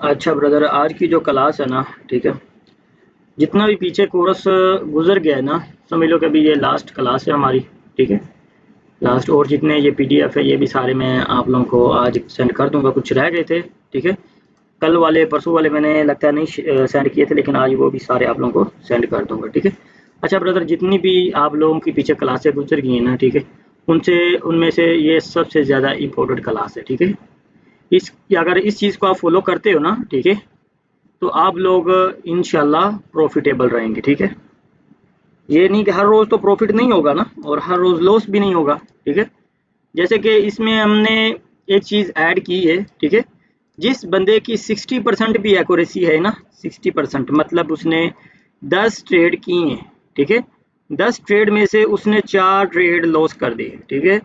अच्छा ब्रदर, आज की जो क्लास है ना, ठीक है, जितना भी पीछे कोर्स गुजर गया है ना, समझ लो कि अभी ये लास्ट क्लास है हमारी। ठीक है, लास्ट। और जितने ये पीडीएफ है ये भी सारे मैं आप लोगों को आज सेंड कर दूंगा, कुछ रह गए थे। ठीक है, कल वाले परसों वाले मैंने लगता है नहीं सेंड किए थे, लेकिन आज वो भी सारे आप लोगों को सेंड कर दूंगा। ठीक है। अच्छा ब्रदर, जितनी भी आप लोगों की पीछे क्लासें गुजर गई हैं ना, ठीक है, उनसे उनमें से ये सबसे ज़्यादा इम्पोर्टेंट क्लास है। ठीक है, इस अगर इस चीज़ को आप फॉलो करते हो ना, ठीक है, तो आप लोग इंशाल्लाह प्रॉफिटेबल रहेंगे। ठीक है, ये नहीं कि हर रोज़ तो प्रॉफिट नहीं होगा ना, और हर रोज़ लॉस भी नहीं होगा। ठीक है, जैसे कि इसमें हमने एक चीज़ ऐड की है। ठीक है, जिस बंदे की 60% भी एक्यूरेसी है ना, 60% मतलब उसने 10 ट्रेड किए हैं। ठीक है, 10 ट्रेड में से उसने 4 ट्रेड लॉस कर दिए। ठीक है,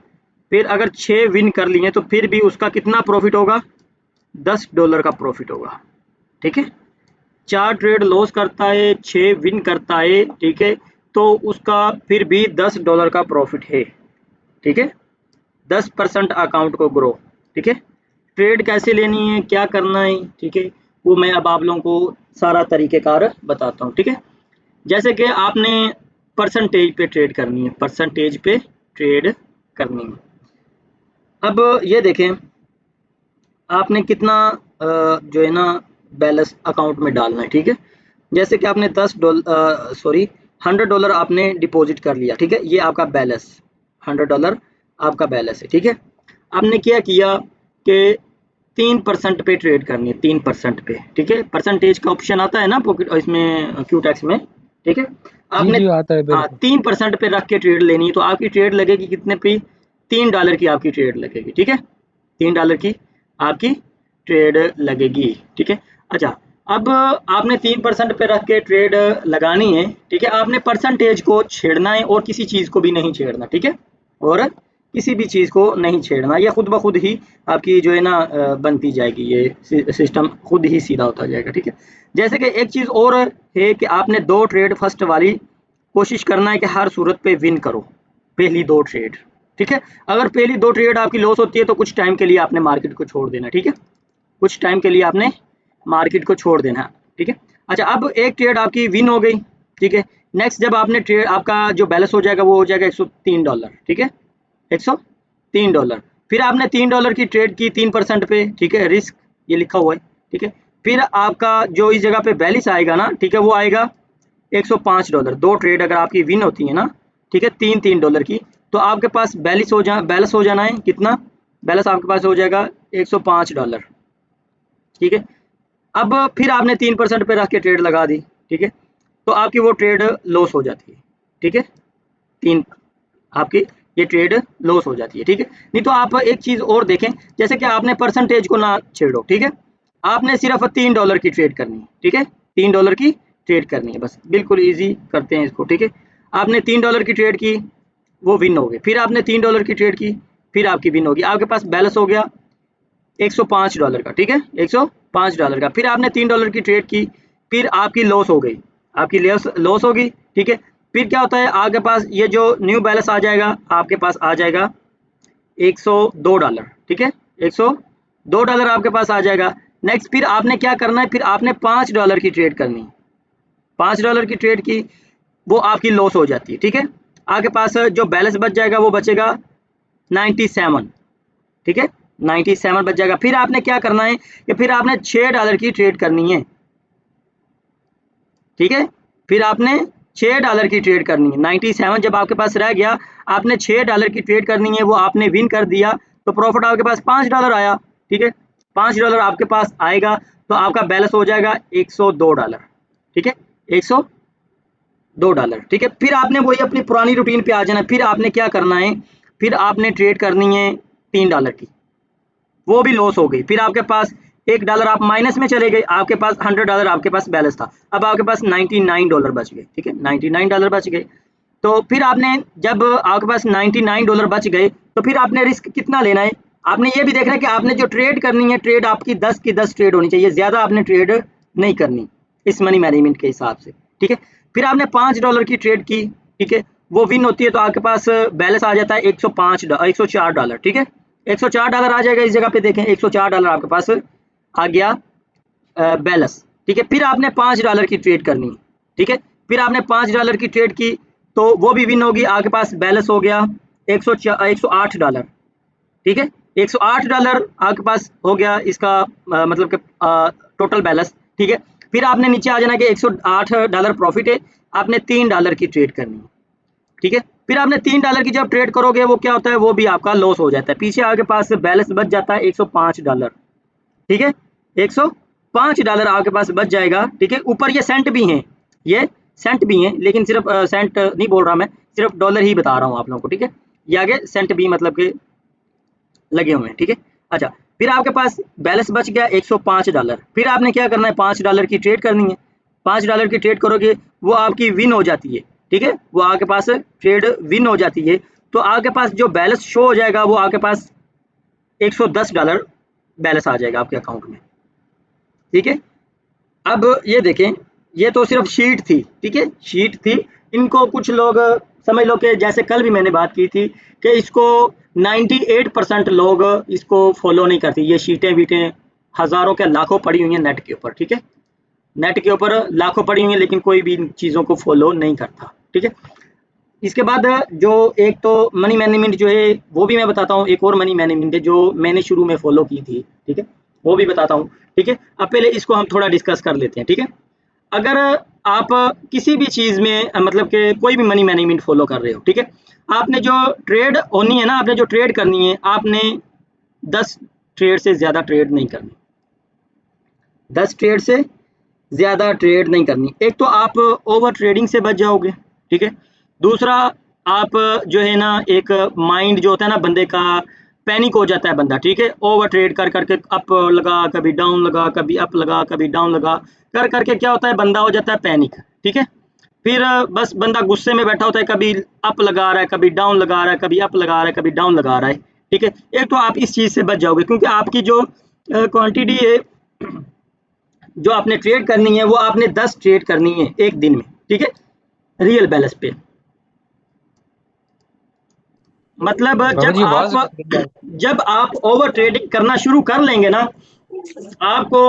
फिर अगर 6 विन कर लिए तो फिर भी उसका कितना प्रॉफिट होगा? $10 का प्रॉफिट होगा। ठीक है, 4 ट्रेड लॉस करता है, 6 विन करता है। ठीक है, तो उसका फिर भी $10 का प्रॉफिट है। ठीक है, 10% अकाउंट को ग्रो। ठीक है, ट्रेड कैसे लेनी है, क्या करना है, ठीक है, वो मैं अब आप लोगों को सारा तरीक़ेकार बताता हूँ। ठीक है, जैसे कि आपने परसेंटेज पे ट्रेड करनी है, परसेंटेज पे ट्रेड करनी है। अब ये देखें, आपने कितना जो है ना बैलेंस अकाउंट में डालना है। ठीक है, जैसे कि आपने $100 आपने डिपॉजिट कर लिया। ठीक है, ये आपका बैलेंस $100 आपका बैलेंस है। ठीक है, आपने क्या किया कि 3% पे ट्रेड करनी है, 3% पे। ठीक है, परसेंटेज का ऑप्शन आता है ना पॉकेट इसमें क्यू टैक्स में। ठीक है, जी आपने जी, आता है मेरे हाँ को। 3% पे रख के ट्रेड लेनी है, तो आपकी ट्रेड लगेगी कितने पे? $3 की आपकी ट्रेड लगेगी। ठीक है, $3 की आपकी ट्रेड लगेगी। ठीक है, अच्छा, अब आपने 3% पे रख के ट्रेड लगानी है। ठीक है, आपने परसेंटेज को छेड़ना है और किसी चीज़ को भी नहीं छेड़ना। ठीक है, और किसी भी चीज़ को नहीं छेड़ना, ये खुद ब खुद ही आपकी जो है ना बनती जाएगी, ये सिस्टम खुद ही सीधा होता जाएगा। ठीक है, जैसे कि एक चीज़ और है कि आपने 2 ट्रेड फर्स्ट वाली कोशिश करना है कि हर सूरत पे विन करो, पहली 2 ट्रेड। ठीक है, अगर पहली 2 ट्रेड आपकी लॉस होती है तो कुछ टाइम के लिए आपने मार्केट को छोड़ देना। ठीक है, कुछ टाइम के लिए आपने मार्केट को छोड़ देना। ठीक है, अच्छा, अब एक ट्रेड आपकी विन हो गई। ठीक है, नेक्स्ट जब आपने ट्रेड आपका जो बैलेंस हो जाएगा वो हो जाएगा $103। ठीक है, $103। फिर आपने $3 की ट्रेड की 3% पे। ठीक है, रिस्क ये लिखा हुआ है। ठीक है, फिर आपका जो इस जगह पे बैलेंस आएगा ना, ठीक है, वो आएगा $105। 2 ट्रेड अगर आपकी विन होती है ना, ठीक है, $3 की, तो आपके पास बैलेंस हो जाना है कितना? बैलेंस आपके पास हो जाएगा $105। ठीक है, अब फिर आपने 3% पे रख के ट्रेड लगा दी। ठीक है, तो आपकी वो ट्रेड लॉस हो जाती है। ठीक है, तीन आपकी ये ट्रेड लॉस हो जाती है। ठीक है, नहीं तो आप एक चीज और देखें, जैसे कि आपने परसेंटेज को ना छेड़ो। ठीक है, आपने सिर्फ $3 की ट्रेड करनी है। ठीक है, $3 की ट्रेड करनी है, बस बिल्कुल इजी करते हैं इसको। ठीक है, आपने $3 की ट्रेड की, वो विन हो गए। फिर आपने $3 की ट्रेड की, फिर आपकी विन होगी, आपके पास बैलेंस हो गया $105 का। ठीक है, $105 का। फिर आपने $3 की ट्रेड की, फिर आपकी लॉस हो गई, आपकी लॉस होगी। ठीक है, फिर क्या होता है, आपके पास ये जो न्यू बैलेंस आ जाएगा, आपके पास आ जाएगा $102। ठीक है, $102 आपके पास आ जाएगा। नेक्स्ट फिर आपने क्या करना है, फिर आपने $5 की ट्रेड करनी है। $5 की ट्रेड की, वो आपकी लॉस हो जाती है। ठीक है, आपके पास जो बैलेंस बच जाएगा वो बचेगा 97। ठीक है, 97 बच जाएगा। फिर आपने क्या करना है कि फिर आपने $6 की ट्रेड करनी है। ठीक है, फिर आपने $6 की ट्रेड करनी है। 97 जब आपके पास रह गया, आपने $6 की ट्रेड करनी है, वो आपने विन कर दिया, तो प्रॉफिट आपके पास $5 आया। ठीक है, $5 आपके पास आएगा, तो आपका बैलेंस हो जाएगा $102। ठीक है, $102। ठीक है, फिर आपने वही अपनी पुरानी रूटीन पे आ जाना। फिर आपने क्या करना है, फिर आपने ट्रेड करनी है $3 की, वो भी लॉस हो गई। फिर आपके पास $1 आप माइनस में चले गए, आपके पास $100 आपके पास बैलेंस था, अब आपके पास $99 बच गए। ठीक है, $99 बच गए। तो फिर आपने जब आपके पास $99 बच गए, तो फिर आपने रिस्क कितना लेना है, आपने ये भी देखना है कि आपने जो ट्रेड करनी है, ट्रेड आपकी 10 की 10 ट्रेड होनी चाहिए, ज्यादा आपने ट्रेड नहीं करनी इस मनी मैनेजमेंट के हिसाब से। ठीक है, फिर आपने $5 की ट्रेड की। ठीक है, वो विन होती है, तो आपके पास बैलेंस आ जाता है $104। ठीक है, $104 आ जाएगा। इस जगह पे देखें, $104 आपके पास आ गया बैलेंस, ठीक है। फिर आपने $5 की ट्रेड करनी है, ठीक है। फिर आपने $5 की ट्रेड की तो वो भी विन होगी, आपके पास बैलेंस हो गया $108, ठीक है। $108 आपके पास हो गया इसका मतलब कि टोटल बैलेंस, ठीक है। फिर आपने नीचे आ जाना कि $108 प्रॉफिट है, आपने $3 की ट्रेड करनी है, ठीक है। फिर आपने $3 की जब ट्रेड करोगे वो क्या होता है, वो भी आपका लॉस हो जाता है, पीछे आपके पास बैलेंस बच जाता है $105, ठीक है। $105 आपके पास बच जाएगा, ठीक है। ऊपर ये सेंट भी हैं, ये सेंट भी हैं, लेकिन सिर्फ सेंट नहीं बोल रहा मैं, सिर्फ डॉलर ही बता रहा हूँ आप लोगों को, ठीक है। ये आगे सेंट भी मतलब के लगे हुए हैं, ठीक है। अच्छा, फिर आपके पास बैलेंस बच गया $105, फिर आपने क्या करना है, $5 की ट्रेड करनी है। $5 की ट्रेड करोगे वो आपकी विन हो जाती है, ठीक है, वो आपके पास ट्रेड विन हो जाती है, तो आपके पास जो बैलेंस शो हो जाएगा वो आपके पास $110 बैलेंस आ जाएगा आपके अकाउंट में, ठीक है। अब ये देखें, ये तो सिर्फ शीट थी, ठीक है, शीट थी। इनको कुछ लोग समझ लो कि जैसे कल भी मैंने बात की थी कि इसको 98% लोग इसको फॉलो नहीं करती, ये शीटें वीटें हज़ारों के लाखों पड़ी हुई हैं नेट के ऊपर, ठीक है। नेट के ऊपर लाखों पड़ी हुई हैं लेकिन कोई भी इन चीज़ों को फॉलो नहीं करता, ठीक है। इसके बाद जो एक तो मनी मैनेजमेंट जो है वो भी मैं बताता हूँ, एक और मनी मैनेजमेंट है जो मैंने शुरू में फॉलो की थी, ठीक है, वो भी बताता हूँ, ठीक है। अब पहले इसको हम थोड़ा डिस्कस कर लेते हैं, ठीक है। अगर आप किसी भी चीज़ में मतलब कि कोई भी मनी मैनेजमेंट फॉलो कर रहे हो, ठीक है, आपने जो ट्रेड होनी है ना, आपने जो ट्रेड करनी है, आपने 10 ट्रेड से ज़्यादा ट्रेड नहीं करनी, 10 ट्रेड से ज़्यादा ट्रेड नहीं करनी। एक तो आप ओवर ट्रेडिंग से बच जाओगे, ठीक है। दूसरा, आप जो है ना, एक माइंड जो होता है ना बंदे का, पैनिक हो जाता है बंदा, ठीक है, ओवर ट्रेड कर करके, अप लगा कभी डाउन लगा, कभी अप लगा कभी डाउन लगा, कर करके क्या होता है, बंदा हो जाता है पैनिक, ठीक है। फिर बस बंदा गुस्से में बैठा होता है, कभी अप लगा रहा है, कभी डाउन लगा रहा है, कभी अप लगा रहा है, कभी डाउन लगा रहा है, ठीक है। एक तो आप इस चीज़ से बच जाओगे क्योंकि आपकी जो क्वांटिटी है जो आपने ट्रेड करनी है वो आपने 10 ट्रेड करनी है एक दिन में, ठीक है, रियल बैलेंस पे। मतलब बाबा जी आवाज जब आप ओवर ट्रेडिंग करना शुरू कर लेंगे ना, आपको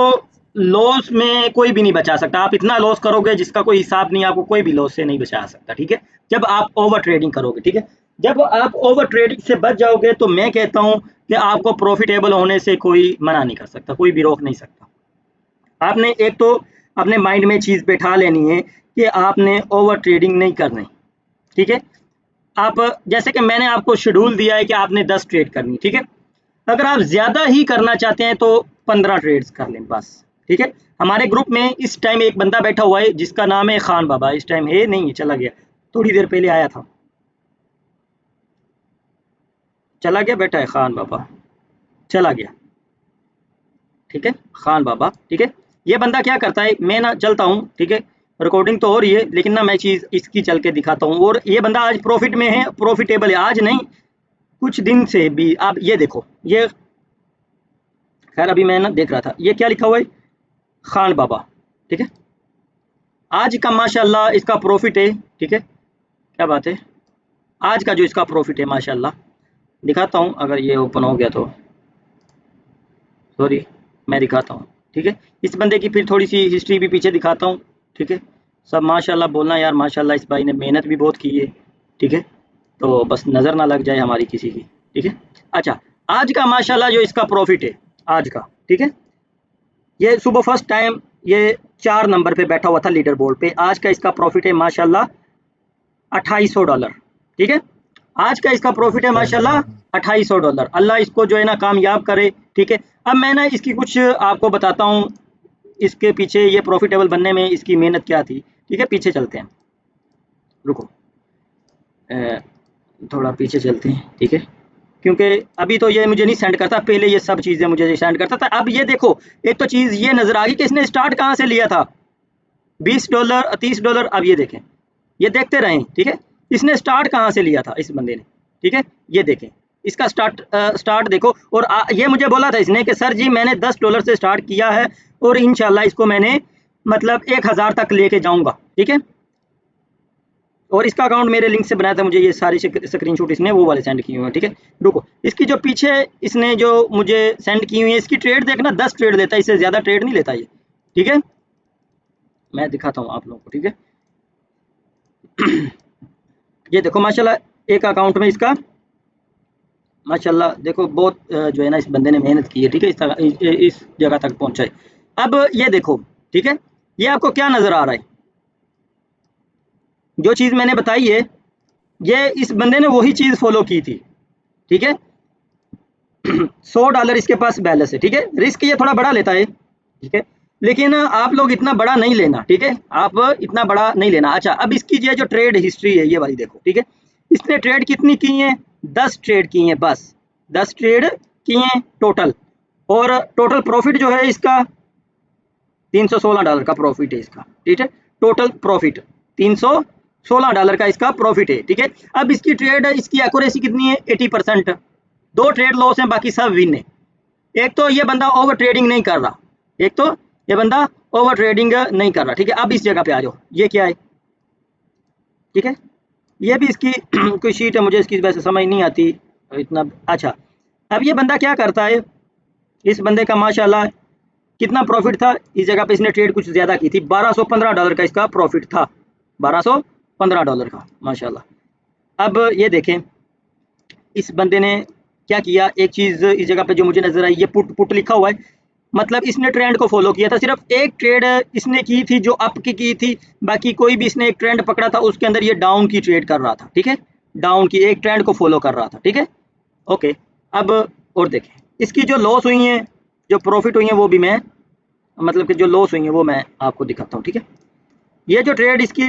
लॉस में कोई भी नहीं बचा सकता, आप इतना लॉस करोगे जिसका कोई हिसाब नहीं, आपको कोई भी लॉस से नहीं बचा सकता, ठीक है, जब आप ओवर ट्रेडिंग करोगे, ठीक है। जब आप ओवर ट्रेडिंग से बच जाओगे तो मैं कहता हूं कि आपको प्रॉफिटेबल होने से कोई मना नहीं कर सकता, कोई भी रोक नहीं सकता। आपने एक तो अपने माइंड में चीज़ बैठा लेनी है कि आपने ओवर ट्रेडिंग नहीं करनी, ठीक है। आप जैसे कि मैंने आपको शेड्यूल दिया है कि आपने 10 ट्रेड करनी, ठीक है। अगर आप ज़्यादा ही करना चाहते हैं तो 15 ट्रेड्स कर लें बस, ठीक है। हमारे ग्रुप में इस टाइम एक बंदा बैठा हुआ है जिसका नाम है खान बाबा, इस टाइम है नहीं है, चला गया, थोड़ी देर पहले आया था, चला गया, बैठा है खान बाबा, चला गया, ठीक है, खान बाबा, ठीक है। ये बंदा क्या करता है, मैं ना चलता हूँ, ठीक है, रिकॉर्डिंग तो हो रही है लेकिन ना मैं चीज़ इसकी चल के दिखाता हूँ, और ये बंदा आज प्रॉफिट में है, प्रॉफिटेबल है, आज नहीं कुछ दिन से भी। आप ये देखो, ये खैर अभी मैं ना देख रहा था, ये क्या लिखा हुआ है, खान बाबा, ठीक है, आज का माशाल्लाह इसका प्रॉफिट है, ठीक है, क्या बात है, आज का जो इसका प्रॉफिट है माशाल्लाह, दिखाता हूँ अगर ये ओपन हो गया तो, सॉरी मैं दिखाता हूँ, ठीक है। इस बंदे की फिर थोड़ी सी हिस्ट्री भी पीछे दिखाता हूँ, ठीक है। सब माशाल्लाह बोलना यार, माशाल्लाह इस भाई ने मेहनत भी बहुत की है, ठीक है, तो बस नज़र ना लग जाए हमारी किसी की, ठीक है। अच्छा, आज का माशाल्लाह जो इसका प्रॉफिट है आज का, ठीक है, ये सुबह फर्स्ट टाइम ये 4 नंबर पे बैठा हुआ था लीडर बोर्ड पे, आज का इसका प्रॉफिट है माशाल्लाह $2800, ठीक है, आज का इसका प्रॉफिट है माशाल्लाह $2800। अल्लाह इसको जो है ना कामयाब करे, ठीक है। अब मैं ना इसकी कुछ आपको बताता हूँ, इसके पीछे ये प्रॉफिटेबल बनने में इसकी मेहनत क्या थी, ठीक है। पीछे चलते हैं, रुको, थोड़ा पीछे चलते हैं, ठीक है, क्योंकि अभी तो ये मुझे नहीं सेंड करता, पहले ये सब चीज़ें मुझे सेंड करता था। अब ये देखो, एक तो चीज़ ये नज़र आ गई कि इसने स्टार्ट कहाँ से लिया था, $20 $30। अब ये देखें, ये देखते रहें, ठीक है, इसने स्टार्ट कहाँ से लिया था इस बंदे ने, ठीक है, ये देखें इसका स्टार्ट देखो, और ये मुझे बोला था इसने कि सर जी मैंने $10 से स्टार्ट किया है और इंशाल्लाह इसको मैंने मतलब 1000 तक लेके जाऊंगा, ठीक है। और इसका अकाउंट मेरे लिंक से बनाया था, मुझे ये सारी स्क्रीनशॉट इसने वो वाले सेंड किए हुए हैं, ठीक है। रुको, इसकी जो पीछे इसने जो मुझे सेंड की हुई है, इसकी ट्रेड देखना, 10 ट्रेड लेता है, इससे ज़्यादा ट्रेड नहीं लेता ये, ठीक है, मैं दिखाता हूँ आप लोगों को, ठीक है। ये देखो माशाल्लाह एक अकाउंट में इसका माशाल्लाह देखो बहुत जो है ना इस बंदे ने मेहनत की है, ठीक है, इस जगह तक पहुंचा है। अब ये देखो, ठीक है, ये आपको क्या नजर आ रहा है, जो चीज मैंने बताई है ये इस बंदे ने वही चीज फॉलो की थी, ठीक है। $100 इसके पास बैलेंस है, ठीक है, रिस्क ये थोड़ा बड़ा लेता है, ठीक है, लेकिन आप लोग इतना बड़ा नहीं लेना, ठीक है, आप इतना बड़ा नहीं लेना। अच्छा, अब इसकी ये जो ट्रेड हिस्ट्री है ये वाली देखो, ठीक है, इसने ट्रेड कितनी की है, 10 ट्रेड की है, बस 10 ट्रेड की हैं टोटल, और टोटल प्रॉफिट जो है इसका $316 का प्रॉफिट है इसका, ठीक है, टोटल प्रॉफिट $316 का इसका प्रॉफिट है, ठीक है। अब इसकी ट्रेड इसकी एक्यूरेसी कितनी है, 80%। 2 ट्रेड लॉस हैं, बाकी सब विन है। एक तो ये बंदा ओवर ट्रेडिंग नहीं कर रहा, एक तो ये बंदा ओवर ट्रेडिंग नहीं कर रहा, ठीक है। अब इस जगह पे आ जाओ, ये क्या है, ठीक है, ये भी इसकी कोई शीट है, मुझे इसकी वैसे समझ नहीं आती इतना। अच्छा, अब ये बंदा क्या करता है, इस बंदे का माशाल्लाह कितना प्रॉफिट था, इस जगह पे इसने ट्रेड कुछ ज़्यादा की थी, $1215 का इसका प्रॉफिट था, $1215 का माशाल्लाह। अब ये देखें इस बंदे ने क्या किया, एक चीज़ इस जगह पे जो मुझे नजर आई, ये पुट पुट लिखा हुआ है, मतलब इसने ट्रेंड को फॉलो किया था, सिर्फ एक ट्रेड इसने की थी जो अप की थी, बाकी कोई भी इसने एक ट्रेंड पकड़ा था उसके अंदर ये डाउन की ट्रेड कर रहा था, ठीक है, डाउन की एक ट्रेंड को फॉलो कर रहा था, ठीक है, ओके। अब और देखें इसकी जो लॉस हुई हैं, जो प्रॉफिट हुई हैं, वो भी मैं मतलब कि जो लॉस हुई है वो मैं आपको दिखाता हूँ, ठीक है। ये जो ट्रेड इसकी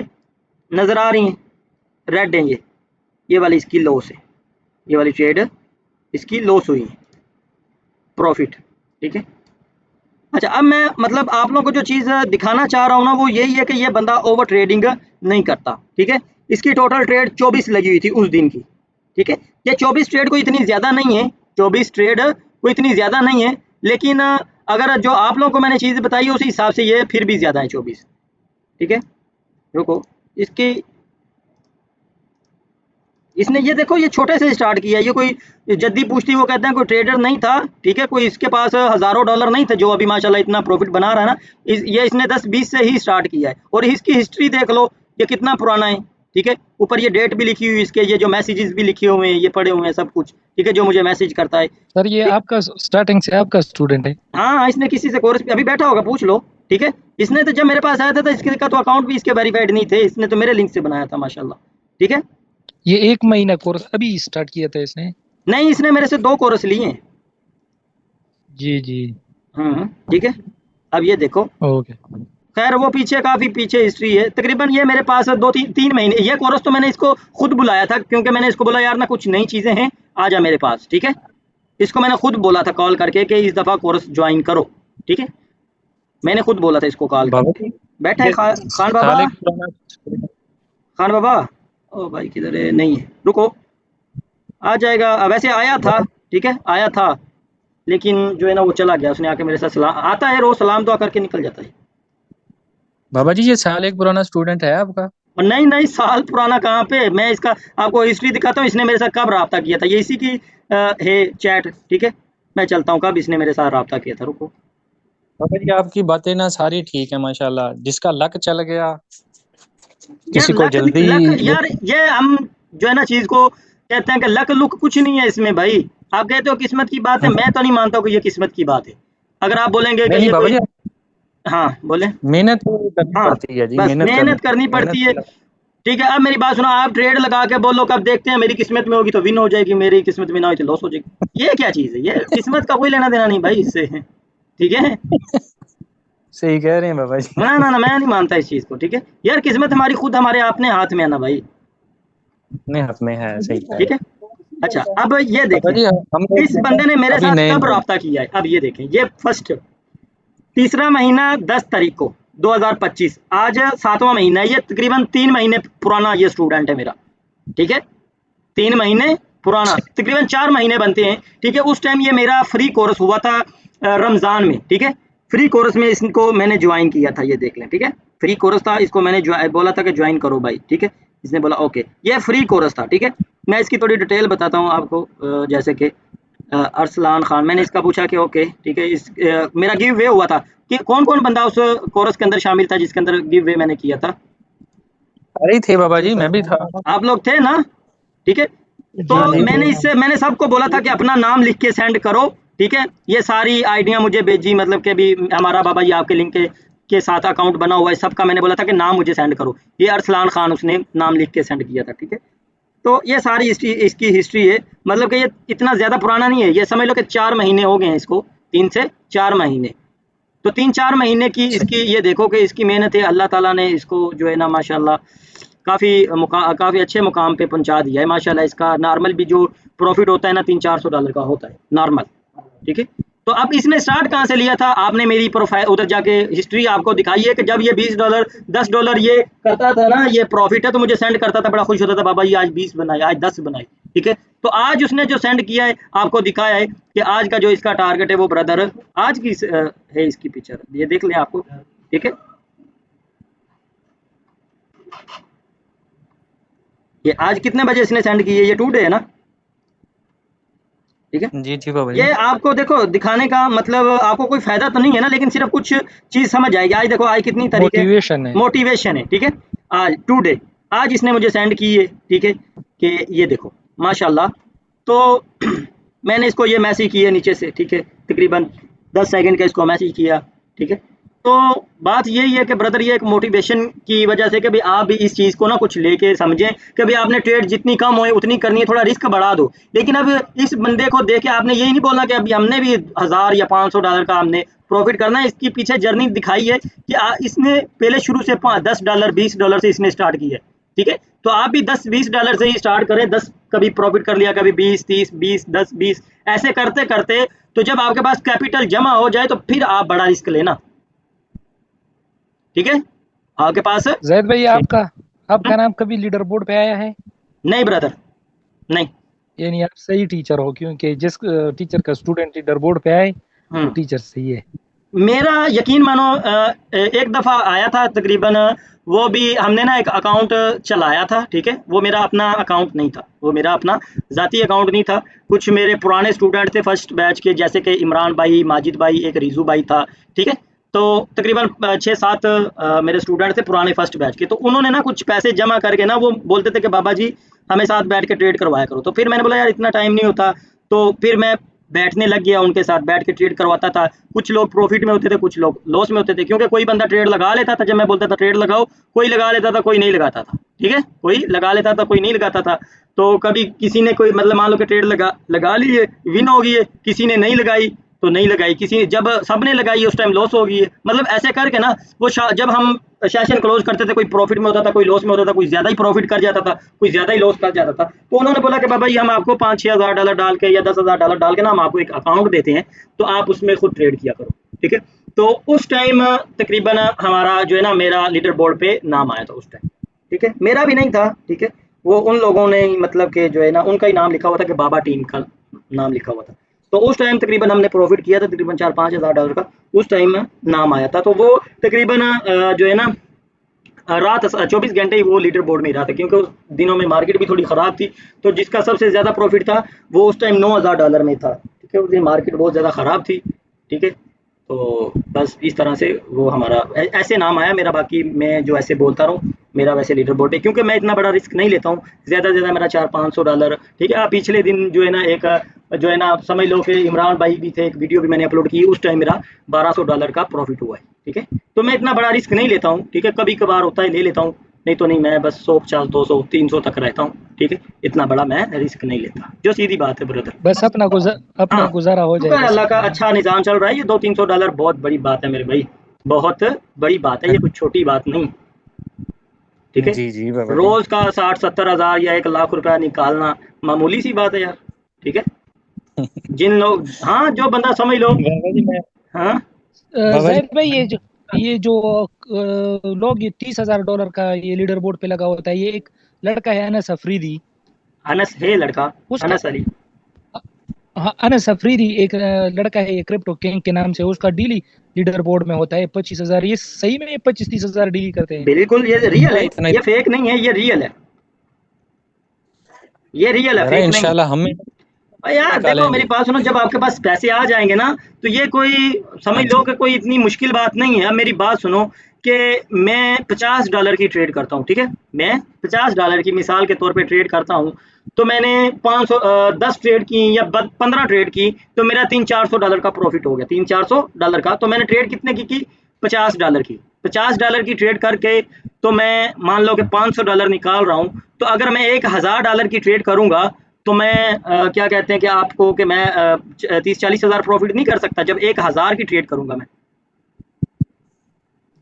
नज़र आ रही है रेड है, ये वाली इसकी लॉस है, ये वाली ट्रेड इसकी लॉस हुई है, प्रॉफिट, ठीक है। अच्छा, अब मैं मतलब आप लोगों को जो चीज़ दिखाना चाह रहा हूँ ना वो यही है कि ये बंदा ओवर ट्रेडिंग नहीं करता, ठीक है। इसकी टोटल ट्रेड 24 लगी हुई थी उस दिन की, ठीक है। ये 24 ट्रेड कोई इतनी ज़्यादा नहीं है, 24 ट्रेड कोई इतनी ज़्यादा नहीं है, लेकिन अगर जो आप लोगों को मैंने चीज़ बताई है उसी हिसाब से ये फिर भी ज़्यादा है 24, ठीक है। रुको, इसकी इसने ये देखो ये छोटे से स्टार्ट किया, ये कोई जद्दी पूछती वो कहते हैं कोई ट्रेडर नहीं था, ठीक है, कोई इसके पास हज़ारों डॉलर नहीं थे जो अभी माशाल्लाह इतना प्रॉफिट बना रहा है ना, ये इसने 10-20 से ही स्टार्ट किया है, और इसकी हिस्ट्री देख लो ये कितना पुराना है, ठीक है। ऊपर ये डेट भी लिखी हुई है इसके, ये जो मैसेजेस भी लिखे हुए हैं, ये पड़े हुए हैं सब कुछ, ठीक है, जो मुझे मैसेज करता है। सर ये आपका स्टार्टिंग से आपका स्टूडेंट है? हाँ, इसने किसी से कोर्स अभी बैठा होगा, पूछ लो, ठीक है। इसने तो जब मेरे पास आया था तो इसके का तो अकाउंट भी इसके वेरीफाइड नहीं थे, इसने तो मेरे लिंक से बनाया था माशाल्लाह, ठीक है। ये 1 महीना कोर्स अभी स्टार्ट किया था इसने? नहीं, इसने मेरे से 2 कोर्स लिए हैं। जी जी। ठीक है। अब ये देखो, ओके। खैर वो पीछे काफ़ी पीछे हिस्ट्री है, तकरीबन ये मेरे पास 2-3 महीने, ये कोर्स तो मैंने इसको खुद बुलाया था, क्योंकि मैंने इसको बोला यार ना कुछ नई चीज़ें हैं, आ जा मेरे पास, ठीक है। इसको मैंने खुद बोला था कॉल करके कि इस दफ़ा कोर्स ज्वाइन करो, ठीक है, मैंने खुद बोला था इसको कॉल बाबा करके। जी, बैठा है ये खान बाबा, साल एक पुराना student खान बाबा, ओ भाई किधर है, नहीं है, रुको आ जाएगा। वैसे आया है। था, ठीक है, आया था, लेकिन जो है ना वो चला गया, उसने आके मेरे साथ सलाम आता है, रोज सलाम दुआ करके निकल जाता है। बाबा जी ये साल एक पुराना स्टूडेंट है आपका? और नहीं नहीं, साल पुराना कहाँ पे, मैं इसका आपको हिस्ट्री दिखाता हूँ, इसने मेरे साथ कब रब्ता किया था, ये इसी की है चैट, ठीक है। मैं चलता हूँ कब इसने मेरे साथ रब्ता किया था, रुको। बाबा जी आपकी बातें ना सारी ठीक है माशाल्लाह, जिसका लक चल गया यार किसी को लक जल्दी लक यार, ये हम जो है ना चीज को कहते हैं कि लक लुक कुछ नहीं है इसमें भाई। आप कहते हो किस्मत की बात है, मैं तो नहीं मानता हूँ कि ये किस्मत की बात है। अगर आप बोलेंगे नहीं कि नहीं ये बाबा कोई, जी, हाँ बोले, मेहनत तो करनी हाँ पड़ती है जी, बस मेहनत करनी मेहनत पड़ती है, ठीक है। अब मेरी बात सुनो, आप ट्रेड लगा के बोलो कब देखते हैं, मेरी किस्मत में होगी तो विन हो जाएगी, मेरी किस्मत में ना हो तो लॉस हो जाएगी, ये क्या चीज़ है, ये किस्मत का कोई लेना देना नहीं भाई इससे, ठीक है। सही कह रहे हैं बाबा जी। ना ना ना, मैं नहीं मानता इस चीज़ को, ठीक है। यार किस्मत हमारी खुद हमारे अपने हाथ में है ना भाई, अपने हाथ में है, सही कह रहे ठीक है। हैं अच्छा, अब ये बाबा देखें जी। हम लोग इस जो है बंदे ने मेरे अभी साथ नए कब नए। रब्ता किया है, अब ये देखें, ये फर्स्ट तीसरा महीना 10 तारीख को 2025, आज 7वां महीना है, ये तकरीबन 3 महीने पुराना ये स्टूडेंट है मेरा, ठीक है। 3 महीने पुराना, तकरीबन 4 महीने बनते हैं, ठीक है। उस टाइम ये मेरा फ्री कोर्स हुआ था रमज़ान में, ठीक है। फ्री कोर्स में इसको मैंने ज्वाइन किया था, ये देख लें, ठीक है। फ्री कोर्स था, इसको मैंने बोला था कि ज्वाइन करो भाई, ठीक है। इसने बोला ओके, ये फ्री कोर्स था, ठीक है। मैं इसकी थोड़ी डिटेल बताता हूँ आपको, जैसे कि अरसलान खान, मैंने इसका पूछा कि ओके ठीक है, मेरा गिव वे हुआ था कि कौन कौन बंदा उस कोरस के अंदर शामिल था जिसके अंदर गिव वे मैंने किया था? अरे थे बाबा जी, मैं भी था। आप लोग थे ना? ठीक है, तो हाँ जी थे। मैंने सबको बोला था कि अपना नाम लिख के सेंड करो, ठीक है। ये सारी आइडिया मुझे भेजी, मतलब कि अभी हमारा बाबा जी आपके लिंक के साथ अकाउंट बना हुआ है सबका, मैंने बोला था कि नाम मुझे सेंड करो। ये अरसलान खान उसने नाम लिख के सेंड किया था, ठीक है। तो ये सारी हिस्ट्री, इसकी हिस्ट्री है, मतलब कि ये इतना ज़्यादा पुराना नहीं है, ये समझ लो कि 4 महीने हो गए हैं इसको, 3 से 4 महीने। तो 3-4 महीने की इसकी ये देखो कि इसकी मेहनत है, अल्लाह ताला ने इसको जो है ना माशाल्लाह काफ़ी अच्छे मुकाम पे पहुँचा दिया है माशाल्लाह। इसका नॉर्मल भी जो प्रॉफ़िट होता है ना $300-400 का होता है नॉर्मल, ठीक है। तो अब इसने स्टार्ट कहाँ से लिया था? आपने मेरी प्रोफाइल उधर जाके हिस्ट्री आपको दिखाई है कि जब ये $20 $10 ये करता था ना, ये प्रॉफिट है, तो मुझे सेंड करता था, बड़ा खुश होता था, बाबा ये आज 20 बनाए, आज 10 बनाए, ठीक है। तो आज उसने जो सेंड किया है आपको दिखाया है कि आज का जो इसका टारगेट है वो ब्रदर आज की है इसकी पिक्चर, ये देख लें आपको, ठीक है। ये आज कितने बजे इसने सेंड की है? ये टू डे है ना, ठीक है। जी जी बाबा जी। ये आपको देखो दिखाने का मतलब आपको कोई फायदा तो नहीं है ना, लेकिन सिर्फ कुछ चीज समझ आएगी। आज देखो आज कितनी तारीख है? मोटिवेशन है। मोटिवेशन है, ठीक है। आज टू डे, आज इसने मुझे सेंड की है, ठीक है, कि ये देखो माशाल्लाह। तो मैंने इसको ये मैसेज किया नीचे से, ठीक है, तकरीबन 10 सेकंड का इसको मैसेज किया, ठीक है। तो बात यही है कि ब्रदर ये एक मोटिवेशन की वजह से कि भाई आप भी इस चीज़ को ना कुछ लेके समझें कि भाई आपने ट्रेड जितनी कम होए उतनी करनी है, थोड़ा रिस्क बढ़ा दो। लेकिन अब इस बंदे को देख के आपने यही नहीं बोलना कि अभी हमने भी 1000 या $500 का हमने प्रॉफिट करना है। इसकी पीछे जर्नी दिखाई है कि इसने पहले शुरू से $10 $20 से इसने स्टार्ट की है, ठीक है। तो आप भी $10-20 से ही स्टार्ट करें, 10 कभी प्रॉफिट कर लिया, कभी 20-30 20 10 20 ऐसे करते करते, तो जब आपके पास कैपिटल जमा हो जाए तो फिर आप बड़ा रिस्क लेना, ठीक है। आपके पास जैद भाई, आपका आपका नाम कभी लीडर बोर्ड पे आया है? नहीं ब्रदर, नहीं। यानी आप सही टीचर हो, क्योंकि जिस टीचर का स्टूडेंट लीडर बोर्ड पे आए वो हम्म, टीचर सही है। मेरा यकीन मानो एक दफ़ा आया था तकरीबन, वो भी हमने ना एक अकाउंट चलाया था, ठीक है। वो मेरा अपना अकाउंट नहीं था, वो मेरा अपना ज़ाती अकाउंट नहीं था। कुछ मेरे पुराने स्टूडेंट थे फर्स्ट बैच के, जैसे कि इमरान भाई, माजिद भाई, एक रिजू भाई था, ठीक है। तो तकरीबन 6-7 मेरे स्टूडेंट थे पुराने फर्स्ट बैच के। तो उन्होंने ना कुछ पैसे जमा करके ना वो बोलते थे कि बाबा जी हमें साथ बैठ के ट्रेड करवाया करो। तो फिर मैंने बोला यार इतना टाइम नहीं होता, तो फिर मैं बैठने लग गया, उनके साथ बैठ के ट्रेड करवाता था। कुछ लोग प्रॉफिट में होते थे, कुछ लोग लॉस में होते थे, क्योंकि कोई बंदा ट्रेड लगा लेता था जब मैं बोलता था ट्रेड लगाओ, कोई लगा लेता था, कोई नहीं लगाता था, ठीक है। कोई लगा लेता था, कोई नहीं लगाता था। तो कभी किसी ने कोई मतलब मान लो कि ट्रेड लगा लगा ली है, विन हो गई है, किसी ने नहीं लगाई तो नहीं लगाई, किसी ने जब सबने लगाई है उस टाइम लॉस हो गई है। मतलब ऐसे करके ना वो जब हम सेशन क्लोज करते थे, कोई प्रॉफिट में होता था, कोई लॉस में होता था, कोई ज्यादा ही प्रॉफिट कर जाता था, कोई ज्यादा ही लॉस कर जाता था। तो उन्होंने बोला कि बाबा जी हम आपको $5-6 हज़ार डाल के या $10,000 डाल के ना हम आपको एक अकाउंट देते हैं, तो आप उसमें खुद ट्रेड किया करो, ठीक है। तो उस टाइम तकरीबन हमारा जो है ना मेरा लीडर बोर्ड पे नाम आया था उस टाइम, ठीक है। मेरा भी नहीं था, ठीक है। वो उन लोगों ने मतलब कि जो है ना उनका ही नाम लिखा हुआ था कि बाबा टीम का नाम लिखा हुआ था। तो उस टाइम तकरीबन हमने प्रॉफिट किया था तकरीबन $4-5 हज़ार का, उस टाइम नाम आया था। तो वो तकरीबन जो है ना रात 24 घंटे ही वो लीडर बोर्ड में ही रहा था, क्योंकि उस दिनों में मार्केट भी थोड़ी ख़राब थी। तो जिसका सबसे ज़्यादा प्रॉफिट था वो उस टाइम $9,000 में था, ठीक है। उस दिन मार्केट बहुत ज़्यादा ख़राब थी, ठीक है। तो बस इस तरह से वो हमारा ऐसे नाम आया मेरा। बाकी मैं जो ऐसे बोलता रहूँ, मेरा वैसे लीडर बोर्ड है, क्योंकि मैं इतना बड़ा रिस्क नहीं लेता हूँ। ज़्यादा से ज़्यादा मेरा $400-500, ठीक है। पिछले दिन जो है ना एक जो है ना आप समझ लो कि इमरान भाई भी थे, एक वीडियो भी मैंने अपलोड की, उस टाइम मेरा $1200 का प्रॉफिट हुआ है, ठीक है। तो मैं इतना बड़ा रिस्क नहीं लेता हूँ, ठीक है। कभी कभार होता है ले लेता हूँ, नहीं तो नहीं। मैं बस 100 50 200 300 तक रहता हूँ, ठीक है। इतना बड़ा मैं रिस्क नहीं लेता, जो सीधी बात है ब्रदर। बस अपना हाँ, गुजारा हो शुक्र जाए है बस अल्लाह का, अपना। अच्छा निज़ाम चल रहा है। ये $200-300 बहुत बड़ी बात है मेरे भाई, बहुत बड़ी बात है, ये कुछ छोटी बात नहीं, ठीक है। जी जी बाबा जी। रोज का 60-70 हज़ार या 1 लाख रुपया निकालना मामूली सी बात है यार, ठीक है। जिन लोग, हाँ, जो बंदा समझ लो, बाबा जी मैं हाँ, बाबा जी, भाई ये जो लोग ये $30,000 का ये लीडर बोर्ड पे लगा होता है, ये एक लड़का है अनस अफरीदी। अनस है लड़का, उसका अनस अली। हाँ, अनस अफरीदी एक लड़का है, ये क्रिप्टो किंग के नाम से, उसका डेली लीडर बोर्ड में होता है 25,000। ये सही में 25-30 हज़ार डेली करते हैं? बिल्कुल ये रियल या है, इतना ये फेक नहीं है, ये रियल है, ये रियल है, जरा फेक नहीं है। इंशाल्लाह हमें यार देखो मेरी निकालेंगे। बात सुनो, जब आपके पास पैसे आ जाएंगे ना, तो ये कोई हाँ समझ लो जी। कि कोई इतनी मुश्किल बात नहीं है। अब मेरी बात सुनो कि मैं $50 की ट्रेड करता हूँ, ठीक है, मैं $50 की मिसाल के तौर पे ट्रेड करता हूँ, तो मैंने 10 ट्रेड की या 15 ट्रेड की, तो मेरा $300-400 का प्रॉफिट हो गया, $300-400 का। तो मैंने ट्रेड कितने की $50 की, $50 की ट्रेड करके तो मैं मान लो कि $500 निकाल रहा हूँ। तो अगर मैं $1000 की ट्रेड करूंगा, तो मैं क्या कहते हैं कि आपको कि मैं 30-40 हज़ार प्रॉफिट नहीं कर सकता जब 1000 की ट्रेड करूंगा मैं,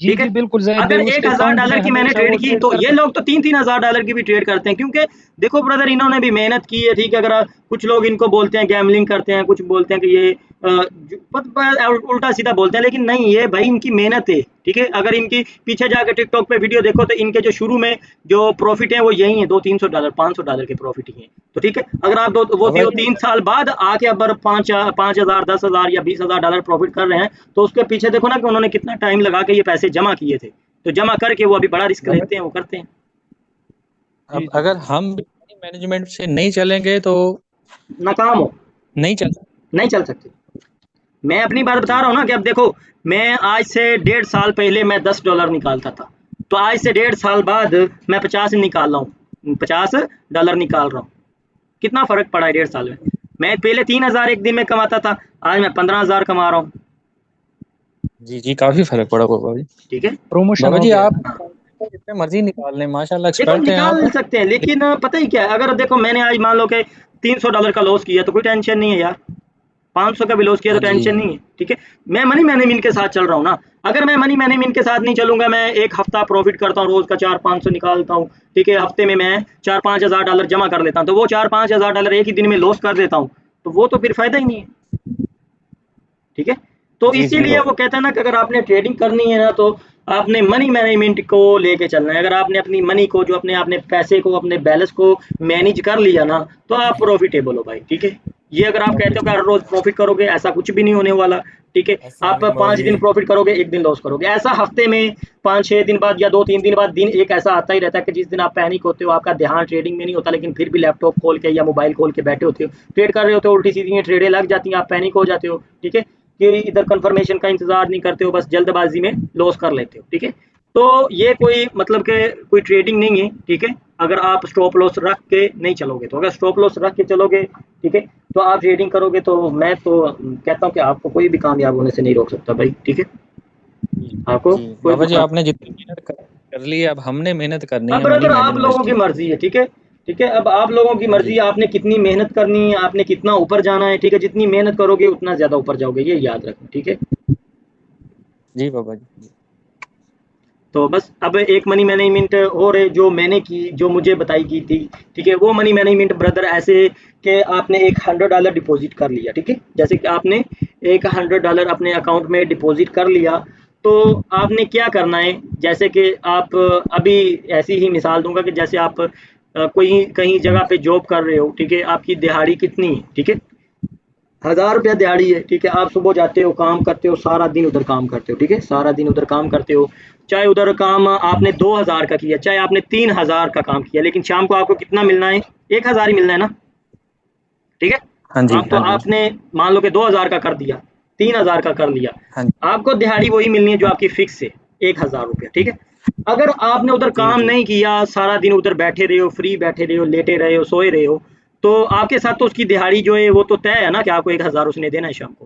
जी ठीक है। जी बिल्कुल जाहिर भाई, अगर एक उसके हजार अकाउंट में डॉलर की मैंने हमेशा वो ट्रेड की, ट्रेड तो ये करते लोग तो $3-3 हज़ार की भी ट्रेड करते हैं, क्योंकि देखो ब्रदर, इन्होंने भी मेहनत की है, ठीक है। अगर कुछ लोग इनको बोलते हैं गैमलिंग करते हैं, कुछ बोलते हैं कि ये उल्टा सीधा बोलते हैं, लेकिन नहीं, ये भाई इनकी मेहनत है, ठीक है। अगर इनकी पीछे जाकर टिकटॉक पे वीडियो देखो, तो इनके जो शुरू में जो प्रॉफिट है वो यही है, $200-300 $500 के प्रॉफिट ही है। तो ठीक है, अगर आप वो बाबा जी 3 साल बाद आके अगर 5,000 $10,000 या $20,000 प्रॉफिट कर रहे हैं, तो उसके पीछे देखो ना कि उन्होंने कितना टाइम लगा के ये पैसे जमा किए थे। तो जमा करके वो अभी बड़ा रिस्क बाबा लेते हैं, वो करते हैं। जी अब जी अगर हम मनी मैनेजमेंट से नहीं चलेंगे तो नाकाम हो, नहीं चल नहीं चल सकते। मैं अपनी बात बता जी। रहा हूँ ना कि अब देखो, मैं आज से 1.5 साल पहले मैं $10 निकालता था, तो आज से 1.5 साल बाद मैं 50 निकाल रहा हूँ, $50 निकाल रहा हूँ। कितना फर्क पड़ा है 1.5 साल में। मैं पहले 3,000 एक दिन में कमाता था, आज मैं 15,000 कमा रहा हूँ, जी जी काफी फर्क पड़ा बाबा जी। ठीक है। प्रमोशन बाबा हो जी गया। आप हाँ, जितने मर्जी निकाल लें, माशाल्लाह देखो एक्सपर्ट हैं आप। निकाल सकते हैं, लेकिन पता ही क्या है, अगर देखो मैंने आज मान लो कि $300 का लॉस किया, तो कोई टेंशन नहीं है यार। 500 का भी लॉस किया तो हाँ जी। टेंशन नहीं है, ठीक है। मैं मनी मैनेजमेंट के साथ चल रहा हूँ ना। अगर मैं मनी मैनेजमेंट के साथ नहीं चलूंगा, मैं एक हफ्ता प्रॉफिट करता हूँ, रोज का 400-500 निकालता हूँ, ठीक है, हफ्ते में मैं 4-5 हज़ार डॉलर जमा कर लेता हूँ, तो वो 4-5 हज़ार डॉलर एक ही दिन में लॉस कर देता हूँ, तो वो तो फिर फायदा ही नहीं है, ठीक है। तो जी जी इसीलिए बाबा। वो कहता है ना कि अगर आपने ट्रेडिंग करनी है ना, तो आपने मनी मैनेजमेंट को लेके चलना है। अगर आपने अपनी मनी को, जो अपने अपने पैसे को, अपने बैलेंस को मैनेज कर लिया ना, तो आप प्रॉफिटेबल हो भाई, ठीक है। ये अगर आप कहते हो कि हर रोज प्रॉफिट करोगे, ऐसा कुछ भी नहीं होने वाला, ठीक है। आप 5 दिन प्रॉफिट करोगे, एक दिन लॉस करोगे, ऐसा हफ्ते में 5-6 दिन बाद या 2-3 दिन बाद दिन एक ऐसा आता ही रहता है कि जिस दिन आप पैनिक होते हो, आपका ध्यान ट्रेडिंग में नहीं होता, लेकिन फिर भी लैपटॉप खोल के या मोबाइल खोल के बैठे होते हो, ट्रेड कर रहे होते हो, उल्टी सीधी ट्रेडें लग जाती हैं, आप पैनिक हो जाते हो, ठीक है। कि इधर कंफर्मेशन का इंतजार नहीं करते हो, बस जल्दबाजी में लॉस कर लेते हो, ठीक है। तो ये कोई मतलब के कोई ट्रेडिंग नहीं है, ठीक है। अगर आप स्टॉप लॉस रख के नहीं चलोगे, तो अगर स्टॉप लॉस रख के चलोगे, ठीक है, तो आप ट्रेडिंग करोगे, तो मैं तो कहता हूँ कि आपको कोई भी कामयाब होने से नहीं रोक सकता भाई, ठीक है। जी आपको जी कोई बाबा भी जी काम। आपने जितनी मेहनत कर ली है, अब हमने मेहनत करनी अब है मनी ब्रदर आप मैनेजमेंट लोगों की की। मर्जी है, ठीक है, ठीक है। अब आप लोगों की हाँ मर्जी जी। है, आपने कितनी मेहनत करनी है, आपने कितना ऊपर जाना है, ठीक है। जितनी मेहनत करोगे उतना ज्यादा ऊपर जाओगे, ये याद रखना, ठीक है। जी बाबा जी। तो बस अब एक मनी मैनेजमेंट और है जो मैंने की, जो मुझे बताई की थी, ठीक है। वो मनी मैनेजमेंट ब्रदर ऐसे कि आपने एक $100 डिपॉजिट कर लिया, ठीक है। जैसे कि आपने एक $100 अपने अकाउंट में डिपॉजिट कर लिया, तो आपने क्या करना है, जैसे कि आप अभी ऐसी ही मिसाल दूंगा कि जैसे आप कोई कहीं जगह पे जॉब कर रहे हो, ठीक है, आपकी दिहाड़ी कितनी है, ठीक है, $1000 दिहाड़ी है, ठीक है। आप सुबह जाते हो, काम करते हो, सारा दिन उधर काम करते हो, ठीक है, सारा दिन उधर काम करते हो। चाहे उधर काम आपने 2000 का किया, चाहे आपने 3000 का काम किया, लेकिन शाम को आपको कितना मिलना है, 1000 ही मिलना है ना, ठीक है। हाँ जी। आप तो हाँ जी। आपने मान लो कि 2000 का कर दिया, 3000 का कर लिया, हाँ जी। आपको दिहाड़ी वही मिलनी है जो हाँ आपकी फिक्स है, ₹1000, ठीक है। अगर आपने उधर जी काम जी। नहीं किया, सारा दिन उधर बैठे रहे हो, फ्री बैठे रहे हो, लेटे रहे हो, सोए रहे हो, तो आपके साथ तो उसकी दिहाड़ी जो है वो तो तय है ना कि आपको 1000 उसने देना है शाम को,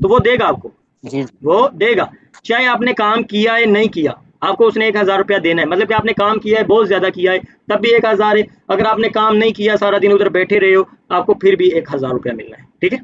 तो वो देगा आपको, जी वो देगा। चाहे आपने काम किया है नहीं किया, आपको उसने $1000 देना है। मतलब कि आपने काम किया है, बहुत ज्यादा किया है, तब भी 1000 है। अगर आपने काम नहीं किया, सारा दिन उधर बैठे रहे हो, आपको फिर भी $1000 मिलना है, ठीक है।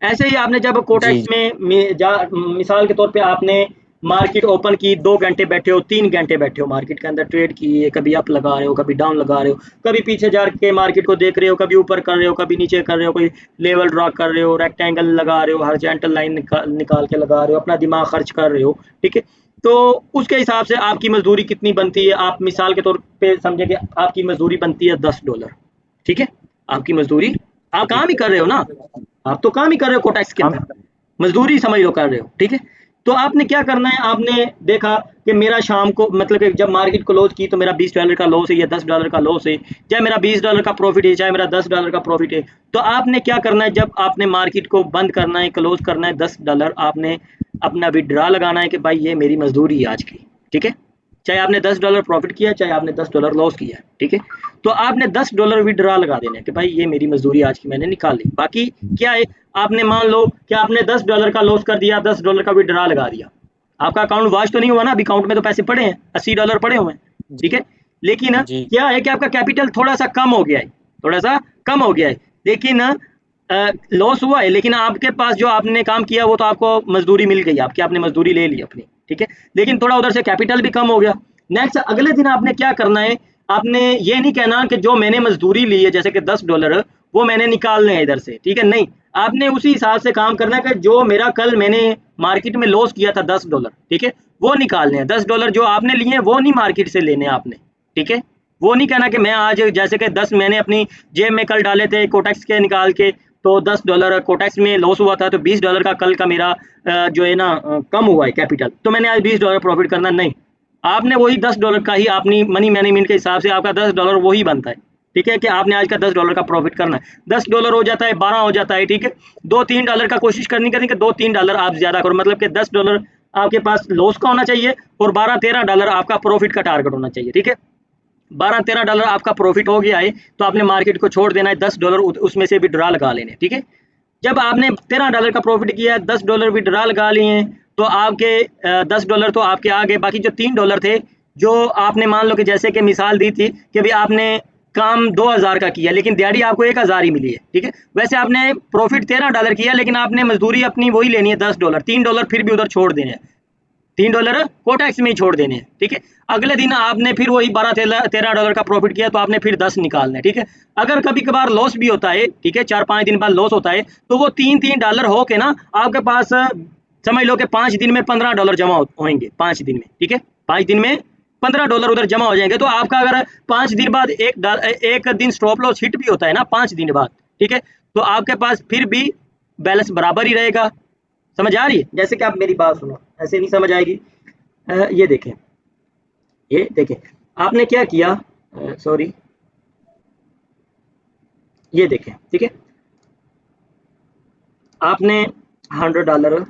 ऐसे ही आपने जब जी। कोटेक्स में मिसाल के तौर पे आपने मार्केट ओपन की, 2 घंटे बैठे हो, 3 घंटे बैठे हो, मार्केट के अंदर ट्रेड किए, कभी अप लगा रहे हो, कभी डाउन लगा रहे हो, कभी पीछे जा के मार्केट को देख रहे हो, कभी ऊपर कर रहे हो, कभी नीचे कर रहे हो, कोई लेवल ड्रॉ कर रहे हो, रेक्टेंगल लगा रहे हो, हॉरिजॉन्टल लाइन निकाल के लगा रहे हो, अपना दिमाग खर्च कर रहे हो, ठीक है। तो उसके हिसाब से आपकी मजदूरी कितनी बनती है, आप मिसाल के तौर पे समझे कि आपकी मजदूरी बनती है $10, ठीक है। आपकी मजदूरी, आप जी काम ही कर रहे हो ना, आप तो काम ही कर रहे हो कोटैक्स के हम अंदर, मजदूरी समझ लो कर रहे हो, ठीक है। तो आपने क्या करना है, आपने देखा कि मेरा शाम को मतलब कि जब मार्केट क्लोज की तो मेरा $20 का लॉस है या $10 का लॉस है, चाहे मेरा $20 का प्रॉफिट है, चाहे मेरा $10 का प्रॉफिट है, तो आपने क्या करना है, जब आपने मार्केट को बंद करना है, क्लोज करना है, $10 आपने अपना विड्रा लगाना है कि भाई ये मेरी मजदूरी है आज की, ठीक है, चाहे आपने $10 प्रॉफिट किया, चाहे आपने $10 लॉस किया, ठीक है, तो आपने $10 विड्रा लगा देना है कि भाई ये मेरी मजदूरी आज की मैंने निकाल ली। बाकी क्या है, आपने मान लो कि आपने $10 का लॉस कर दिया, $10 का विड्रा लगा दिया, आपका अकाउंट वॉश तो नहीं हुआ ना, अभी अकाउंट में तो पैसे पड़े हैं, $80 पड़े हुए हैं, जी ठीक है, लेकिन जी क्या है कि आपका कैपिटल थोड़ा सा कम हो गया है, थोड़ा सा कम हो गया है, लेकिन लॉस हुआ है, लेकिन आपके पास जो आपने काम किया वो तो आपको मजदूरी मिल गई, आपकी आपने मजदूरी ले ली अपनी, ठीक है, लेकिन थोड़ा उधर से कैपिटल भी कम हो गया। नेक्स्ट अगले दिन आपने क्या करना है, आपने ये नहीं कहना कि जो मैंने मजदूरी ली है जैसे कि $10 वो मैंने निकालने हैं इधर से, ठीक है, नहीं, आपने उसी हिसाब से काम करना है कि जो मेरा कल मैंने मार्केट में लॉस किया था $10, ठीक है, वो निकालने हैं, $10 जो आपने लिए हैं वो नहीं मार्केट से लेने हैं आपने, ठीक है, वो नहीं कहना कि मैं आज जैसे कि 10 मैंने अपनी जेब में कल डाले थे कोटेक्स के निकाल के, तो $10 कोटेक्स में लॉस हुआ था तो $20 का कल का मेरा जो है ना कम हुआ है कैपिटल, तो मैंने आज $20 प्रॉफिट करना, नहीं, आपने वही $10 का ही अपनी मनी मैनेजमेंट के हिसाब से आपका $10 वही बनता है, ठीक है, कि आपने आज का $10 का प्रॉफिट करना है, $10 हो जाता है, 12 हो जाता है, ठीक है, $2-3 का कोशिश करनी करें कि $2-3 आप ज्यादा करो, मतलब कि $10 आपके पास लॉस का होना चाहिए और $12-13 आपका प्रॉफिट का टारगेट होना चाहिए, ठीक है, $12-13 आपका प्रॉफिट हो गया है तो आपने मार्केट को छोड़ देना है, $10 उसमें से विड्रा लगा लेने, ठीक है, जब आपने $13 का प्रॉफिट किया, $10 विड्रा लगा लिए, तो आपके $10 तो आपके आ गए, बाकी जो $3 थे, जो आपने मान लो कि जैसे कि मिसाल दी थी कि भाई आपने काम 2000 का किया लेकिन दिहाड़ी आपको 1000 ही मिली है, ठीक है, वैसे आपने प्रॉफिट $13 किया लेकिन आपने मजदूरी अपनी वही लेनी है $10, $3 फिर भी उधर छोड़ देने हैं, $3 कोटैक्स में ही छोड़ देने हैं, ठीक है, अगले दिन आपने फिर वही $12-13 का प्रॉफिट किया तो आपने फिर 10 निकालना है, ठीक है, अगर कभी कभार लॉस भी होता है, ठीक है, 4-5 दिन बाद लॉस होता है तो वो $3-3 हो के ना आपके पास समझ लो कि 5 दिन में $15 जमा होंगे, 5 दिन में, ठीक है, 5 दिन में $15 उधर जमा हो जाएंगे, तो आपका अगर 5 दिन बाद एक दिन स्टॉप लॉस हिट भी होता है ना 5 दिन बाद, ठीक है, तो आपके पास फिर भी बैलेंस बराबर ही रहेगा। समझ आ रही है, जैसे कि आप मेरी बात सुनो, ऐसे नहीं समझ आएगी। ये देखें, ये देखें, आपने क्या किया, सॉरी, ये देखें, ठीक है, आपने $100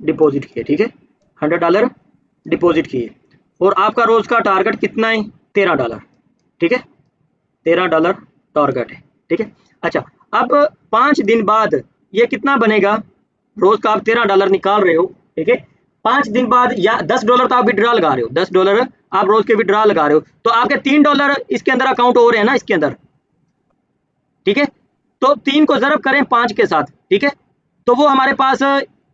डिपॉजिट किए, ठीक है, $100 डिपॉजिट किए और आपका रोज का टारगेट कितना है, $13, ठीक है, $13 टारगेट है, ठीक है, अच्छा, अब 5 दिन बाद ये कितना बनेगा, रोज का आप $13 निकाल रहे हो, ठीक है, 5 दिन बाद या $10 तो आप विड्रा लगा रहे हो, $10 आप रोज के विड्रा लगा रहे हो, तो आपके $3 इसके अंदर अकाउंट हो रहे हैं ना इसके अंदर, ठीक है, तो 3 को जरब करें 5 के साथ, ठीक है, तो वो हमारे पास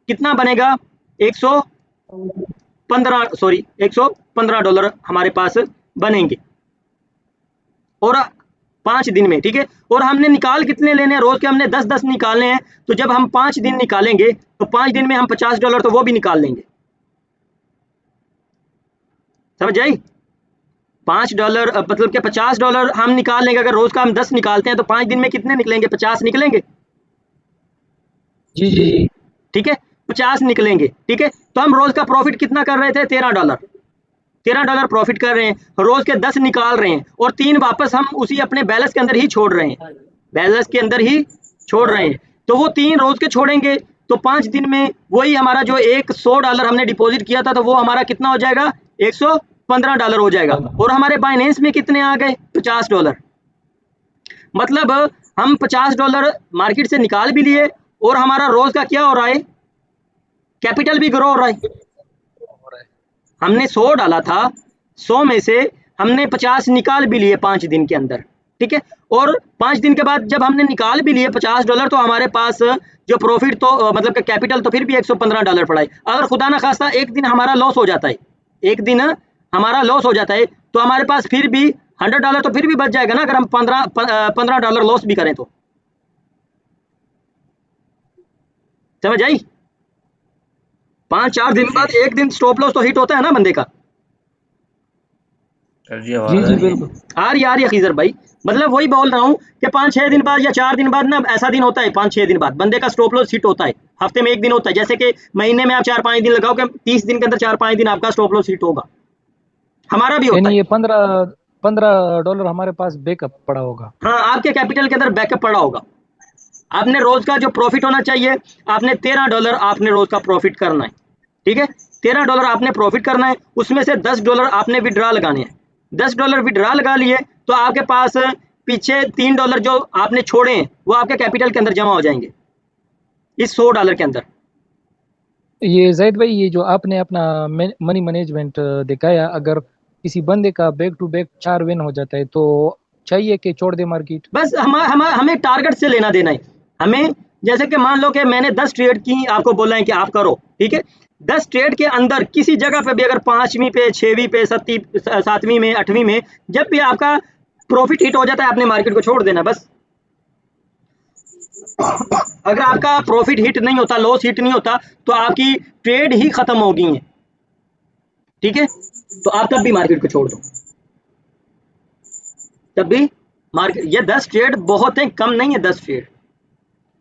कितना बनेगा, 115 हमारे पास बनेंगे और 5 दिन में, ठीक है, और हमने निकाल कितने लेने हैं, रोज के हमने 10-10 निकालने हैं, तो जब हम 5 दिन निकालेंगे तो 5 दिन में हम $50 तो वो भी निकाल लेंगे, समझ आई, $5 मतलब कि $50 हम निकाल लेंगे, अगर रोज का हम 10 निकालते हैं तो 5 दिन में कितने निकलेंगे, 50 निकलेंगे, जी जी ठीक है, 50 निकलेंगे, ठीक है, तो हम रोज का प्रॉफिट कितना कर रहे थे, $13 प्रॉफिट कर रहे हैं, रोज के 10 निकाल रहे हैं और 3 वापस हम उसी अपने बैलेंस के अंदर ही छोड़ रहे हैं, बैलेंस के अंदर ही छोड़ रहे हैं, तो वो 3 रोज के छोड़ेंगे तो 5 दिन में वही हमारा जो $100 हमने डिपॉजिट किया था तो वो हमारा कितना हो जाएगा, $115 हो जाएगा, और हमारे बाइनेंस में कितने आ गए, $50, मतलब हम $50 मार्केट से निकाल भी लिए और हमारा रोज का क्या हो रहा है, कैपिटल भी ग्रो हो रहा है, हमने 100 डाला था, 100 में से हमने 50 निकाल भी लिए 5 दिन के अंदर, ठीक है, और 5 दिन के बाद जब हमने निकाल भी लिए $50 तो हमारे पास जो प्रॉफिट तो मतलब कि कैपिटल तो फिर भी $115 पड़ा है, अगर खुदा ना खास्ता एक दिन हमारा लॉस हो जाता है, एक दिन हमारा लॉस हो जाता है तो हमारे पास फिर भी $100 तो फिर भी बच जाएगा ना, अगर हम $15 लॉस भी करें तो, समझ आई, 5-4 दिन बाद एक दिन स्टॉप लॉस तो हिट होता है ना बंदे का, सर जी जी आवाज आ जी रही है? बिल्कुल। आ रही है खीजर भाई, मतलब वही बोल रहा हूँ कि 5-6 दिन बाद या 4 दिन बाद ना, ऐसा दिन होता है 5-6 दिन बाद बंदे का स्टॉप लॉस हिट होता है, हफ्ते में एक दिन होता है, जैसे कि महीने में आप 4-5 दिन लगाओ कि 30 दिन के अंदर 4-5 दिन आपका स्टॉप लॉस हिट होगा, हमारा भी होता यानी है। ये 15 15 डॉलर हमारे पास बैकअप पड़ा होगा। हाँ, आपके कैपिटल के अंदर बैकअप पड़ा होगा। आपने रोज का जो प्रॉफिट होना चाहिए, आपने $13 आपने रोज का प्रॉफिट करना है, ठीक है। $13 आपने प्रॉफिट करना है, उसमें से $10 आपने विड्रा लगाने हैं। $10 विड्रा लगा लिए तो आपके पास पीछे $3 जो आपने छोड़े हैं वो आपके कैपिटल के अंदर जमा हो जाएंगे इस $100 के अंदर। ये जैद भाई, ये जो आपने अपना मनी मैनेजमेंट दिखाया, अगर किसी बंदे का बैक टू बैक 4 विन हो जाता है तो चाहिए कि छोड़ दे मार्केट? बस हमें टारगेट से लेना देना है। हमें जैसे कि मान लो कि मैंने 10 ट्रेड की आपको बोला है कि आप करो, ठीक है। 10 ट्रेड के अंदर किसी जगह पे भी अगर 5वीं पे, 6वीं पे, 7वीं में, 8वीं में जब भी आपका प्रॉफिट हिट हो जाता है, आपने मार्केट को छोड़ देना बस। अगर आपका प्रॉफिट हिट नहीं होता, लॉस हिट नहीं होता, तो आपकी ट्रेड ही खत्म हो गई है, ठीक है। तो आप तब भी मार्केट को छोड़ दो, तब भी मार्केट। ये 10 ट्रेड बहुत है, कम नहीं है 10 ट्रेड।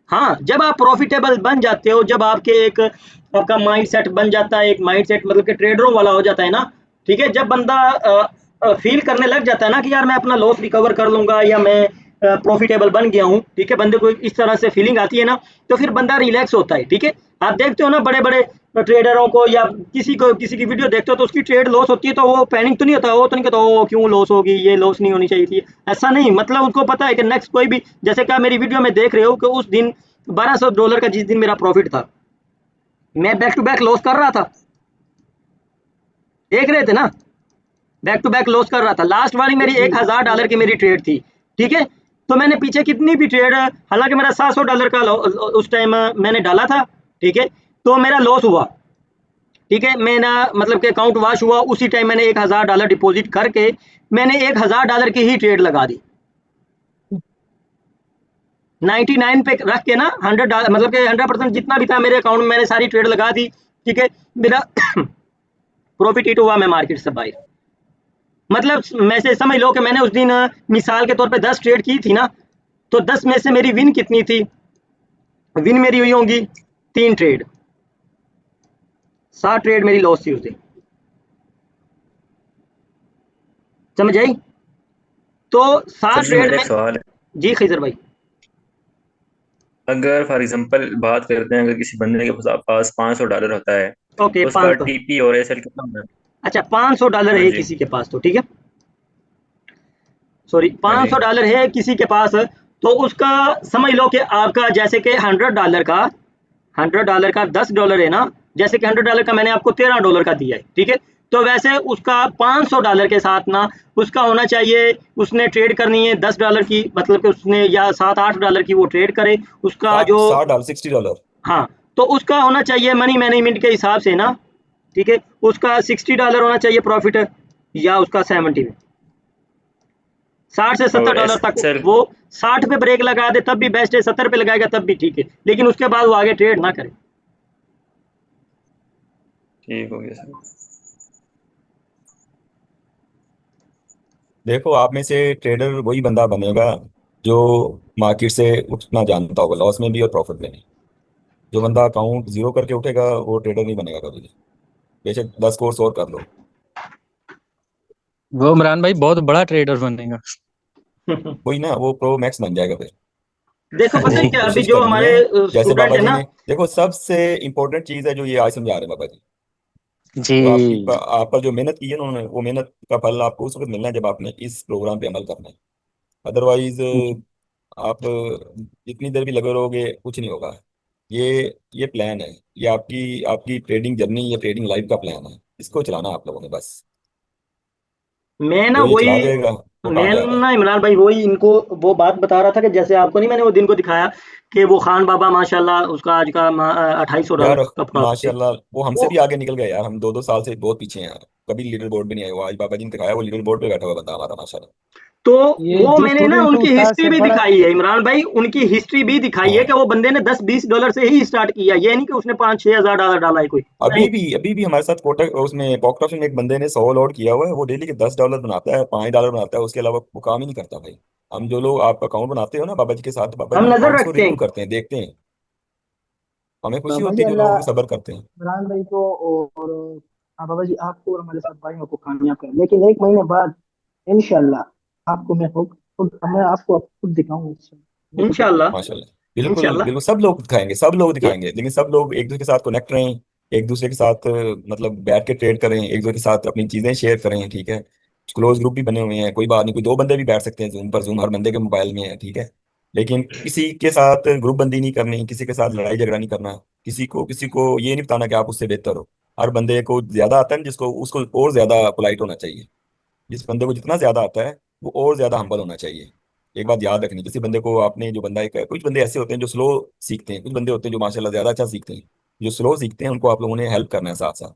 हाँ, जब आप प्रॉफिटेबल बन जाते हो, जब आपके एक आपका माइंड सेट बन जाता है, एक माइंड सेट मतलब कि ट्रेडरों वाला हो जाता है ना, ठीक है। जब बंदा फील करने लग जाता है ना कि यार मैं अपना लॉस रिकवर कर लूंगा या मैं प्रॉफिटेबल बन गया हूँ, ठीक है, बंदे को इस तरह से फीलिंग आती है ना, तो फिर बंदा रिलैक्स होता है, ठीक है। आप देखते हो ना बड़े बड़े ट्रेडरों को या किसी की वीडियो देखते हो तो उसकी ट्रेड लॉस होती है तो वो पैनिक तो नहीं होता, वो तो नहीं कहता ओ क्यों लॉस होगी, ये लॉस नहीं होनी चाहिए थी, ऐसा नहीं। मतलब उसको पता है कि नेक्स्ट कोई भी, जैसे कि आप मेरी वीडियो में देख रहे हो कि उस दिन $1200 का जिस दिन मेरा प्रॉफिट था, मैं बैक टू बैक लॉस कर रहा था, देख रहे थे ना, बैक टू बैक लॉस कर रहा था। लास्ट वाली मेरी $1000 की मेरी ट्रेड थी, ठीक है। तो मैंने पीछे कितनी भी ट्रेड, हालांकि मेरा $700 का उस टाइम मैंने डाला था, ठीक है। तो मेरा लॉस हुआ, ठीक है, मेरा मतलब कि अकाउंट वॉश हुआ, उसी टाइम मैंने $1000 डिपॉजिट करके मैंने $1000 की ही ट्रेड लगा दी, 99 पे रख के ना, $100 मतलब कि 100% जितना भी था मेरे अकाउंट में मैंने सारी ट्रेड लगा दी, ठीक है। मेरा प्रॉफिट हिट हुआ, मैं मार्केट से बाहर। मतलब मैं से समझ लो कि मैंने उस दिन मिसाल के तौर पे 10 ट्रेड की थी ना, तो 10 में से मेरी विन कितनी थी, विन मेरी हुई होंगी 3 ट्रेड, 7 ट्रेड मेरी लॉस थी उस दिन, समझ आई। तो 7 सर जी ट्रेड मेरा में। एक सवाल है। जी खैजर भाई। अगर फॉर एग्जांपल बात करते हैं, अगर किसी बंदे के पास $500 होता है ओके तो उसका 500। टीपी और एसएल कितना होता है? अच्छा $500 हाँ है जी। किसी के पास तो ठीक है, सॉरी हाँ पाँच जी। सौ डॉलर है किसी के पास, तो उसका समझ लो कि आपका जैसे कि $100 का $10 है ना, जैसे कि $100 का मैंने आपको $13 का दिया है, ठीक है। तो वैसे उसका $500 के साथ ना, उसका होना चाहिए, उसने ट्रेड करनी है $10 की, मतलब कि उसने या $7-8 की वो ट्रेड करे, उसका साठ जो, साठ डॉलर $60। हाँ, तो उसका होना चाहिए मनी मैनेजमेंट के हिसाब से ना, ठीक है, उसका $60 होना चाहिए प्रॉफिट, या उसका 70 में, 60 से 70 डॉलर और तक एसएल? वो 60 पे ब्रेक लगा दे तब भी बेस्ट है, 70 पे लगाएगा तब भी ठीक है, लेकिन उसके बाद वो आगे ट्रेड ना करे। ठीक हो गया सर। देखो, आप में से ट्रेडर वही बंदा बनेगा जो मार्केट से उठना जानता होगा, लॉस में भी और प्रॉफिट में भी। जो बंदा अकाउंट जीरो करके उठेगा वो ट्रेडर नहीं बनेगा कभी भी, बेशक 10 कोर्स और कर लो। वो इमरान भाई बहुत बड़ा ट्रेडर बनेगा। वही ना, वो प्रो मैक्स बन जाएगा फिर। देखो पता है वो क्या, अभी कोशिश जो करनी हमारे है, जैसे स्टूडेंट बाबा है जी ना, ने, देखो सबसे इंपॉर्टेंट चीज है जो ये आज समझा रहे हैं बाबा जी। जो जी। आप पर जो मेहनत की है ना उन्होंने, वो मेहनत का फल आपको उस वक्त मिलना है जब आपने इस प्रोग्राम पे अमल करना है। अदरवाइज आप जितनी देर भी लगे रहोगे कुछ नहीं होगा। ये ये प्लान है, ये आपकी आपकी ट्रेडिंग जर्नी, ये ट्रेडिंग लाइफ का प्लान है, इसको चलाना आप लोगों ने बस। मैं ना जो ये चला वही, देगा वो मैं कामयाब है। ना इमरान भाई वही इनको वो बात बता रहा था कि जैसे आपको नहीं, मैंने वो दिन को दिखाया कि वो खान बाबा माशाल्लाह उसका आज का $2800 यार का प्रॉफिट है। माशाल्लाह वो हमसे वो भी आगे निकल गए यार, हम 2-2 साल से बहुत पीछे हैं यार। कभी लीडर बोर्ड पे नहीं आए, वो आज बाबा जी ने दिखाया, वो लीडर बोर्ड पे बैठा हुआ बंदा हमारा माशाल्लाह। तो ये वो जो मैंने ना स्टूडेंट उनकी था हिस्ट्री से भी बड़ा। दिखाई है इमरान भाई, उनकी हिस्ट्री भी दिखाई है हाँ, कि वो बंदे ने $10-20 से ही स्टार्ट किया, ये नहीं कि उसने $5-6 हज़ार डाला है कोई, नहीं। अभी भी हमारे साथ कोटक उसमें पॉकेट में एक बंदे ने 100 लोड किया हुआ है, वो डेली के $10 बनाता है, $5 बनाता है, उसके अलावा वो काम ही नहीं करता भाई। हम जो लोग आप अकाउंट बनाते हो ना बाबा जी के साथ, बाबा हम जी नजर अकाउंट्स को रखते रिव्यू हैं। करते हैं, देखते हैं। हमें खुशी बाबा होती जी है जो अल्लाह लोग सब्र करते हैं। इमरान भाई को और बाबा जी आपको और हमारे सब भाइयों को कामयाब करें, लेकिन 1 महीने बाद इंशाल्लाह आपको मैं आपको खुद दिखाऊंगा इंशाल्लाह। मैं खुद इंशाल्लाह। माशाल्लाह। बिल्कुल इंशाल्लाह। बिल्कुल, सब लोग दिखाएंगे, सब लोग ये दिखाएंगे, लेकिन सब लोग एक दूसरे के साथ कनेक्ट रहें, एक दूसरे के साथ मतलब बैठ के ट्रेड करें, एक दूसरे के साथ अपनी चीजें शेयर करें, ठीक है। क्लोज ग्रुप भी बने हुए हैं, कोई बात नहीं, कोई 2 बंदे भी बैठ सकते हैं जूम पर, जूम हर बंदे के मोबाइल में है, ठीक है। लेकिन किसी के साथ ग्रुप बंदी नहीं करनी, किसी के साथ लड़ाई झगड़ा नहीं करना, किसी को ये नहीं बताना कि आप उससे बेहतर हो। हर बंदे को ज्यादा आता है ना, जिसको उसको और ज्यादा पोलाइट होना चाहिए। जिस बंदे को जितना ज्यादा आता है वो और ज्यादा हम्बल होना चाहिए। एक बात याद रखनी, किसी बंदे को आपने जो बंदा एक, कुछ बंदे ऐसे होते हैं जो स्लो सीखते हैं, कुछ बंदे होते हैं जो माशाल्लाह ज्यादा अच्छा सीखते हैं। जो स्लो सीखते हैं उनको आप लोगों ने हेल्प करना है साथ साथ,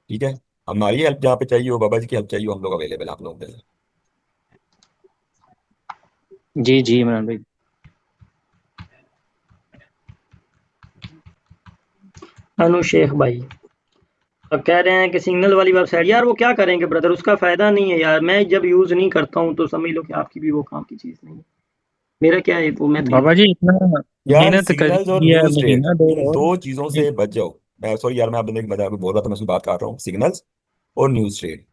ठीक है। हमारी हेल्प जहाँ पे चाहिए हो, बाबा जी की हेल्प चाहिए हो, हम लोग अवेलेबल आप लोगों के लिए। जी जी इमरान भाई। अनु शेख भाई अब कह रहे हैं कि सिग्नल वाली वेबसाइट, यार वो क्या करेंगे ब्रदर, उसका फायदा नहीं है यार, मैं जब यूज नहीं करता हूँ तो समझ लो कि आपकी भी वो काम की चीज नहीं है। मेरा क्या है वो, मैं तो यूज। बाबा जी इतना यार मेहनत करी सिग्नल्स और है, न्यूज ट्रेड, महीना दो इन और। दो चीजों से बच जाओ। मैं सॉरी यार, मैं आप बंदे की मजाक में बोल रहा था, मैं उसमें बात कर रहा हूँ। सिग्नल्स और न्यूज ट्रेड,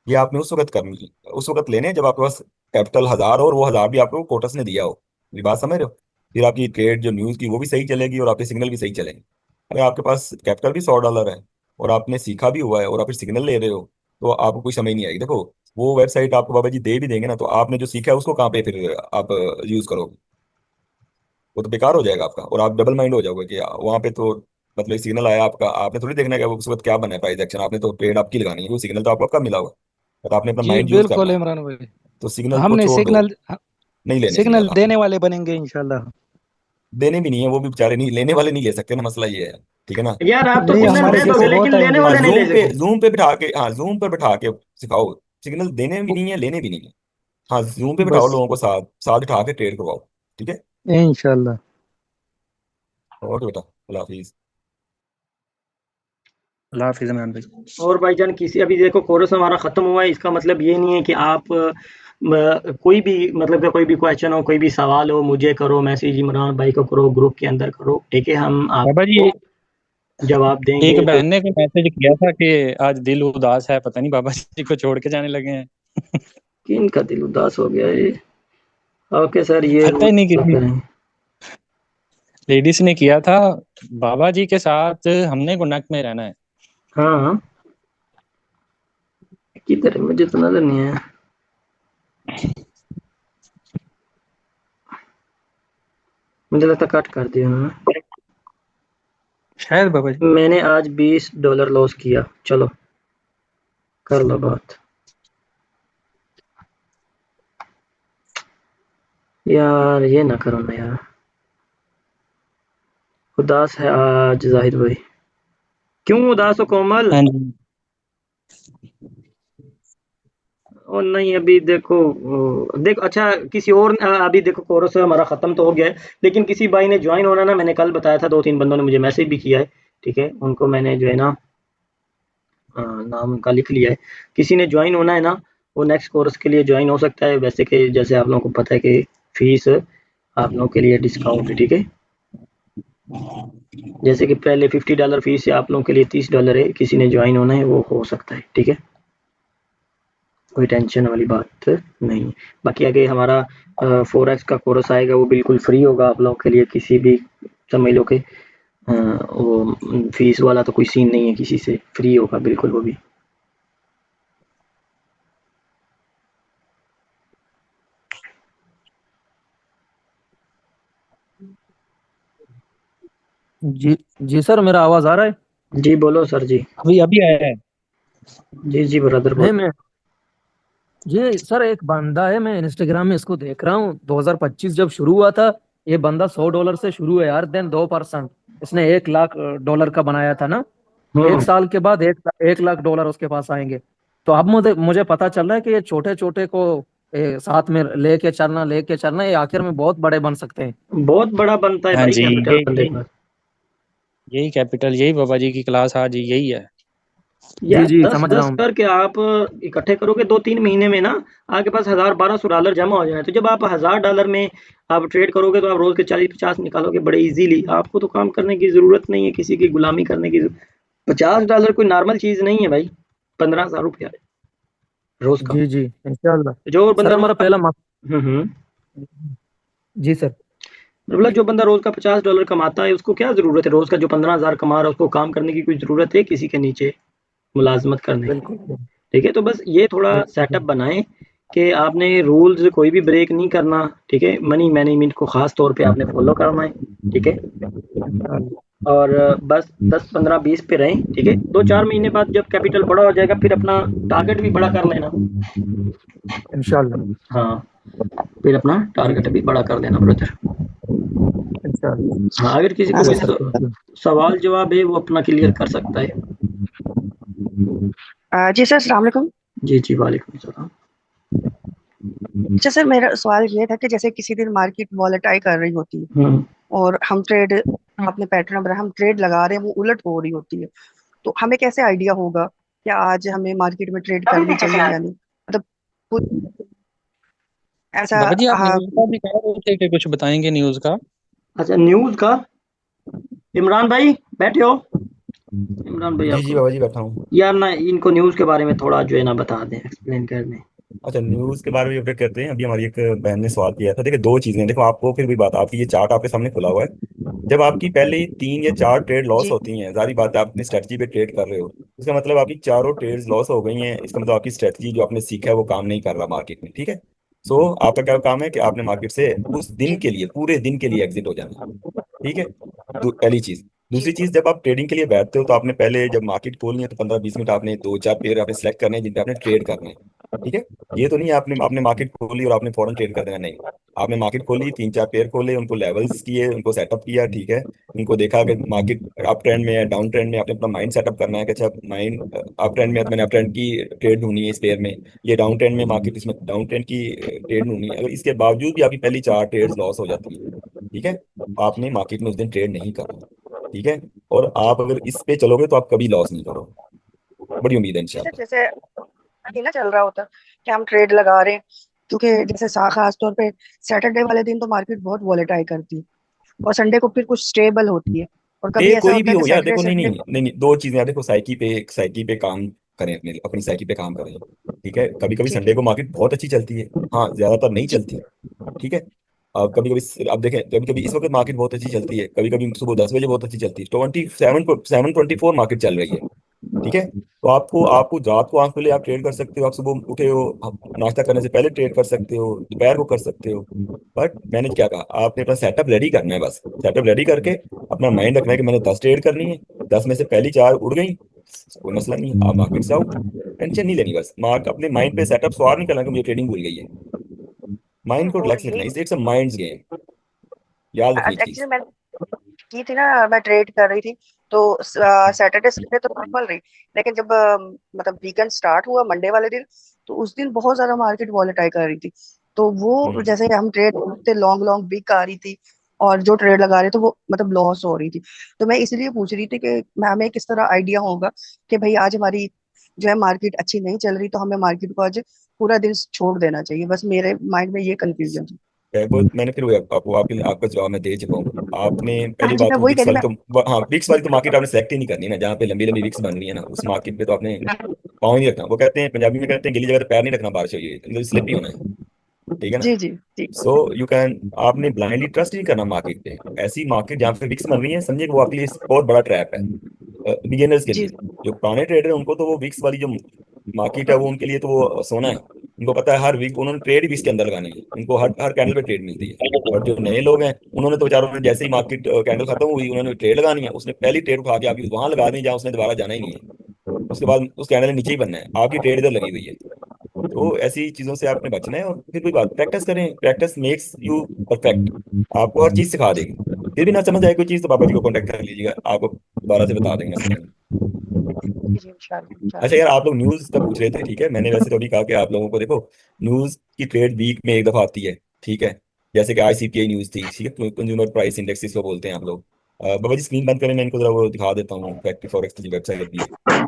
ये आपने उस वक्त करनी है, उस वक्त लेने हैं जब आपके पास कैपिटल 1000 और वो 1000 भी आपको कोटस ने दिया हो। मेरी बात समझ रहे हो? फिर आपकी ट्रेड जो न्यूज की वो भी सही चलेगी और आपके सिग्नल भी सही चलेंगे। अगर आपके पास कैपिटल भी $100 है और आपने सीखा भी हुआ है और आप फिर सिग्नल ले रहे हो, तो आपको कोई समझ नहीं आएगी। देखो, वो वेबसाइट आपको बाबा जी दे भी देंगे ना, तो आपने जो सीखा है उसको कहाँ पे फिर आप यूज करोगे? वो तो बेकार हो जाएगा आपका, और आप डबल माइंड हो जाओगे कि वहां पे तो मतलब सिग्नल आया आपका, आपने थोड़ी देखना है कि वो उस वक्त क्या बना है प्राइस एक्शन, आपने तो ट्रेड आपकी लगानी है, वो सिग्नल तो आपको कब मिला हुआ है, तो आपने अपना जी माइंड यूज करना बिल्कुल है। इमरान भाई। तो सिग्नल को हमने छोड़ दो, सिग्नल नहीं लेने सिग्नल सिग्नल आपने। देने वाले बनेंगे इंशाल्लाह। देने भी नहीं है, वो भी बेचारे नहीं, लेने वाले नहीं ले सकते ना, मसला ये है, ठीक है ना। यार आप तो नहीं, वो सिग्नल हमारे दे सिर्फ दोगे जैसे लेकिन बहुत लेने आएंगे हाँ, वाले नहीं ले इंशाल्लाह। सके। जूम पे बिठा के, हाँ जूम पे बिठा के सिखाओ। सिग्नल देने भी नहीं है, लेने भी नहीं है। हाँ, जूम पे बिठाओ बस लोगों को, साथ साथ बिठा के ट्रेड करवाओ, ठीक है। इंशाल्लाह। और बेटा, अल्लाह हाफिज। अल्लाह हाफिज़ इमरान भाई। और भाईजान किसी, अभी देखो कोर्स हमारा खत्म हुआ है, इसका मतलब ये नहीं है कि आप कोई भी मतलब कि कोई भी क्वेश्चन हो, कोई भी सवाल हो, मुझे करो मैसेज, इमरान भाई को करो, ग्रुप के अंदर करो, ठीक है, हम बाबा जी आपको जवाब एक देंगे। तो बहन ने भी मैसेज किया था कि आज दिल उदास है, पता नहीं बाबा जी को छोड़ के जाने लगे हैं। किन का दिल उदास हो गया है? ओके सर, ये पता रूल ही नहीं फॉलो किसी करें। लेडीज ने किया था, बाबा जी के साथ हमने गुनक में रहना है। हाँ हाँ, किधर है? मुझे तो नजर नहीं आया। मुझे लगता कट कर दिया उन्होंने। शायद बाबा जी। मैंने आज $20 लॉस किया, चलो कर लो बात। यार ये ना करो ना यार, उदास है आज जाहिद भाई। क्यों उदास हो कोमल? हाँ जी। और नहीं, अभी देखो देखो, अच्छा किसी और अभी देखो कोर्स हमारा खत्म तो हो गया है, लेकिन किसी भाई ने ज्वाइन होना ना, मैंने कल बताया था, 2-3 बंदों ने मुझे मैसेज भी किया है, ठीक है, उनको मैंने जो है ना नाम उनका लिख लिया है। किसी ने ज्वाइन होना है ना, वो नेक्स्ट कोर्स के लिए ज्वाइन हो सकता है। वैसे कि जैसे आप लोगों को पता है कि फीस आप लोगों के लिए डिस्काउंट है, ठीक है। जैसे कि पहले $50 फीस है, आप लोगों के लिए $30 है। किसी ने ज्वाइन होना है वो हो सकता है, ठीक है, कोई टेंशन वाली बात नहीं। बाकी आगे हमारा फॉरेक्स का कोर्स आएगा, वो बिल्कुल फ्री होगा आप लोगों के लिए, किसी भी समझ लो कि वो फीस वाला तो कोई सीन नहीं है, किसी से फ्री होगा बिल्कुल वो भी। जी जी सर, मेरा आवाज आ रहा है? जी बोलो सर जी। अभी अभी आया है। जी जी ब्रदर नहीं, बोलो। मैं जी सर, एक बंदा है, मैं इंस्टाग्राम में इसको देख रहा हूँ। 2025 जब शुरू हुआ था, ये बंदा $100 से शुरू है यार, देन 2%। इसने $1 लाख का बनाया था ना। एक हम्म। साल के बाद 1 लाख डॉलर उसके पास आएंगे। तो अब मुझे मुझे पता चल रहा है कि ये छोटे छोटे को साथ में लेके चलना, ये आखिर में बहुत बड़े बन सकते हैं। बहुत बड़ा बनता है हाँ भाई जी, कैपिटल बंदे का। यही कैपिटल, यही बाबा जी की क्लास आज यही है। जी यार जी, दस समझ रहा दस हूँ। करके आप इकट्ठे करोगे 2-3 महीने में ना, आपके पास 1000-1200 डॉलर जमा हो जाए। तो जब आप $1000 में आप ट्रेड करोगे तो आप रोज के 40-50 निकालोगे बड़े इजीली। आपको तो काम करने की जरूरत नहीं है, किसी की गुलामी करने की। $50 कोई नॉर्मल चीज नहीं है भाई, 15,000 रुपया रोज का। जी जी, इंशाल्लाह। जो बंदा सर रोज हमारा का पहला हम्म जी सर। मतलब जो बंदा रोज का $50 कमाता है उसको क्या जरूरत है, रोज का जो 15,000 कमा रहा है उसको काम करने की कोई जरूरत है किसी के नीचे मुलाजमत करने की। बिल्कुल ठीक है, तो बस ये थोड़ा बिल्कुल। सेटअप बनाएं कि आपने रूल्स कोई भी ब्रेक नहीं करना। ठीक है, मनी मैनेजमेंट को खास तौर पे आपने फॉलो करना है। ठीक है, इंशाल्लाह और बस 10-15-20 पे रहें। ठीक है, 2-4 महीने बाद जब कैपिटल बड़ा हो जाएगा फिर अपना टारगेट भी बड़ा कर लेना। इंशाल्लाह। हाँ, फिर अपना जी टारगेट भी बड़ा कर लेना ब्रदर। इंशाल्लाह। हाँ, अगर किसी को जी कोई सर, थैंक यू। सवाल जवाब है वो अपना क्लियर कर सकता है। जी सर, अस्सलाम वालेकुम। जी जी, वालेकुम सलाम। अच्छा सर, मेरा सवाल ये था कि जैसे किसी दिन मार्केट वॉलेटाइल कर रही होती है हम्म और हम ट्रेड, आपने पैटर्न बनाया, हम ट्रेड लगा रहे हैं, वो उलट हो रही होती है, तो हमें कैसे आइडिया होगा कि आज हमें मार्केट में ट्रेड करनी चाहिए या नहीं? मतलब कुछ ऐसा। बाबा जी, आप हाँ। न्यूज़ का भी कह रहे थे कि कुछ बताएंगे न्यूज़ का। अच्छा, न्यूज का। इमरान भाई बैठे हो? इमरान भाई जी जी आपको बाबा जी, बैठा हूँ। यार ना, इनको न्यूज के बारे में थोड़ा जो है ना बता दें, एक्सप्लेन कर दें। अच्छा, न्यूज़ के बारे में अपडेट करते हैं। अभी हमारी एक बहन ने सवाल किया था। देखिए, दो चीज़ें हैं। देखो, आपको फिर भी बात, आपकी ये चार्ट आपके सामने खुला हुआ है। जब आपकी पहले ही 3 या 4 ट्रेड लॉस जी होती हैं, जारी बात है, आप अपनी स्ट्रेटजी पे ट्रेड कर रहे हो, इसका मतलब आपकी चारों ट्रेड्स लॉस हो गई हैं। इसका मतलब आपकी स्ट्रेटजी जो आपने सीखा है वो काम नहीं कर रहा मार्केट में। ठीक है, सो आपका क्या काम है कि आपने मार्केट से उस दिन जी के लिए, पूरे दिन के लिए एग्जिट हो जाना है। ठीक है, पहली चीज। जी दूसरी चीज, जब आप ट्रेडिंग के लिए बैठते हो तो आपने पहले जब मार्केट खोलनी है तो 15-20 मिनट आपने 2-4 पेयर आपने सेलेक्ट करने हैं जिन पे आपने ट्रेड करना है। ठीक है, ये तो नहीं है आपने आपने मार्केट खोली और आपने फौरन ट्रेड कर देना, नहीं। आपने मार्केट खोली, 3-4 पेयर खोले, उनको लेवल्स किए, उनको सेटअप किया। ठीक है, उनको देखा कि मार्केट अप ट्रेंड में है, डाउन ट्रेंड में, आपने अपना माइंड सेटअप करना है कि अच्छा, माइंड अप ट्रेंड में है तो मैंने अप ट्रेंड की ट्रेड ढूंढनी है इस पेयर में, ये डाउन ट्रेंड में मार्केट, इसमें डाउन ट्रेंड की ट्रेड ढूंढनी है। अगर इसके बावजूद भी आपकी पहली 4 ट्रेड्स लॉस हो जाती है, ठीक है, तो आपने मार्केट में उस दिन ट्रेड नहीं करना। ठीक है, और आप अगर इस पे चलोगे तो आप कभी लॉस नहीं करोगे। बड़ी उम्मीद है जी सर, इंशाल्लाह। जैसे अभी ना चल रहा होता कि हम ट्रेड लगा रहे हैं, क्योंकि जैसे खास तौर पे सैटरडे वाले दिन तो मार्केट बहुत वॉलेटाइल करती है और संडे को फिर कुछ स्टेबल होती है, और कभी पे ऐसा कोई होता भी है कि हो यार, सैटरडे देखो, नहीं संडे। नहीं नहीं नहीं, दो चीजें यार, देखो, साइकी पे काम करें, अपनी साइकी पे काम करें। ठीक है, कभी कभी ठीक संडे है। को मार्केट बहुत अच्छी चलती है, हाँ, ज्यादातर नहीं जी चलती। ठीक है, अब कभी कभी आप देखें, कभी कभी इस वक्त मार्केट बहुत अच्छी चलती है, कभी कभी सुबह 10 बजे बहुत अच्छी चलती है, 7:24 मार्केट चल रही है। ठीक है, तो आपको आपको रात को आंख खुले आप ट्रेड कर सकते हो, आप सुबह उठे हो, आप नाश्ता करने से पहले ट्रेड कर सकते हो, दोपहर को कर सकते हो। बट मैंने क्या कहा, आपने अपना सेटअप रेडी करना है। बस सेटअप रेडी करके अपना माइंड रखना है कि मैंने 10 ट्रेड करनी है, 10 में से पहली 4 उड़ गई, कोई मसला नहीं, आप मार्केट से आउट। टेंशन नहीं लेनी, बस मार्क अपने माइंड पे सेटअप सवार नहीं करना कि मुझे ट्रेडिंग भूल गई है। माइंड को वो रिलैक्स रखना यही। है, इट्स अ माइंड्स गेम, याद रखनी चीज। एक्चुअली मैं की थी ना, मैं ट्रेड कर रही थी, तो सैटरडे संडे तो नॉर्मल रही, लेकिन जब मतलब वीकेंड स्टार्ट हुआ मंडे वाले दिन, तो उस दिन बहुत ज्यादा मार्केट वॉलेटाइल कर रही थी। तो वो हम्म। जैसे हम ट्रेड करते, लॉन्ग लॉन्ग वीक आ रही थी, और जो ट्रेड लगा रहे थे वो मतलब लॉस हो रही थी। तो मैं इसलिए पूछ रही थी कि मैं हमें किस तरह आइडिया होगा कि भाई आज हमारी जो है मार्केट अच्छी नहीं चल रही, तो हमें मार्केट को आज पूरा दिन छोड़ देना चाहिए। बस मेरे माइंड में ये कंफ्यूजन थी। वो मैंने फिर आपको आपका जवाब मैं दे चुका हूँ। आपने हाँ पहली जी, बात मैं तो वही कह विक्स रही वाली मैं। तो, हाँ, विक्स वाली तो मार्केट आपने सेलेक्ट ही नहीं करनी ना, जहाँ पे लंबी लंबी विक्स बन रही है ना, उस मार्केट पे तो आपने पाँव ही नहीं रखना। वो कहते हैं, पंजाबी में कहते हैं, गिली जगह पे पैर नहीं रखना, बारिश हुई है, मतलब स्लिप ही होना है। ठीक है ना, जी जी जी सो यू कैन, आपने ब्लाइंडली ट्रस्ट नहीं करना मार्केट पे। ऐसी मार्केट जहाँ पे विक्स बन रही है, समझिए कि वो आपके लिए बहुत बड़ा ट्रैप है, बिगिनर्स के जी लिए। जो पुराने ट्रेडर हैं उनको तो वो विक्स वाली जो मार्केट है वो उनके लिए तो वो सोना है। उनको पता है हर वीक उन्होंने ट्रेड ही विक्स के अंदर लगानी है, उनको हर हर कैंडल पे ट्रेड मिलती है। और जो नए लोग हैं उन्होंने तो बेचारों ने जैसे ही मार्केट कैंडल खत्म हुई, उन्होंने ट्रेड लगानी है, उसने पहली ट्रेड उठा के आपकी वहां लगा दी जहाँ उसने दोबारा जाना ही नहीं है। उसके बाद उस कैंडल के नीचे ही बनना है, आपकी ट्रेड इधर लगी हुई है। तो ऐसी चीजों से आपने बचना है। और फिर कोई बात, प्रैक्टिस करें, प्रैक्टिस मेक्स यू परफेक्ट। आपको हर चीज सिखा देगी। फिर भी ना समझ आए कोई चीज तो बाबा जी को कांटेक्ट कर लीजिएगा, आपको दोबारा से बता देंगे, मैं समझाएंगे। जी इंशाल्लाह अच्छा यार, आप लोग न्यूज़ का पूछ रहे थे, ठीक है। मैंने वैसे तो अभी कहा कि आप लोगों को देखो, न्यूज़ की ट्रेड वीक में एक दफ़ा आती है, ठीक है। जैसे कि ICPI न्यूज़ थी, ठीक है, कंज्यूमर प्राइस इंडेक्स इसको बोलते हैं आप लोग। बाबा जी स्क्रीन बंद करें, मैं इनको जरा वो दिखा देता हूँ, फैक्ट्री फॉरेक्स की वेबसाइट भी है।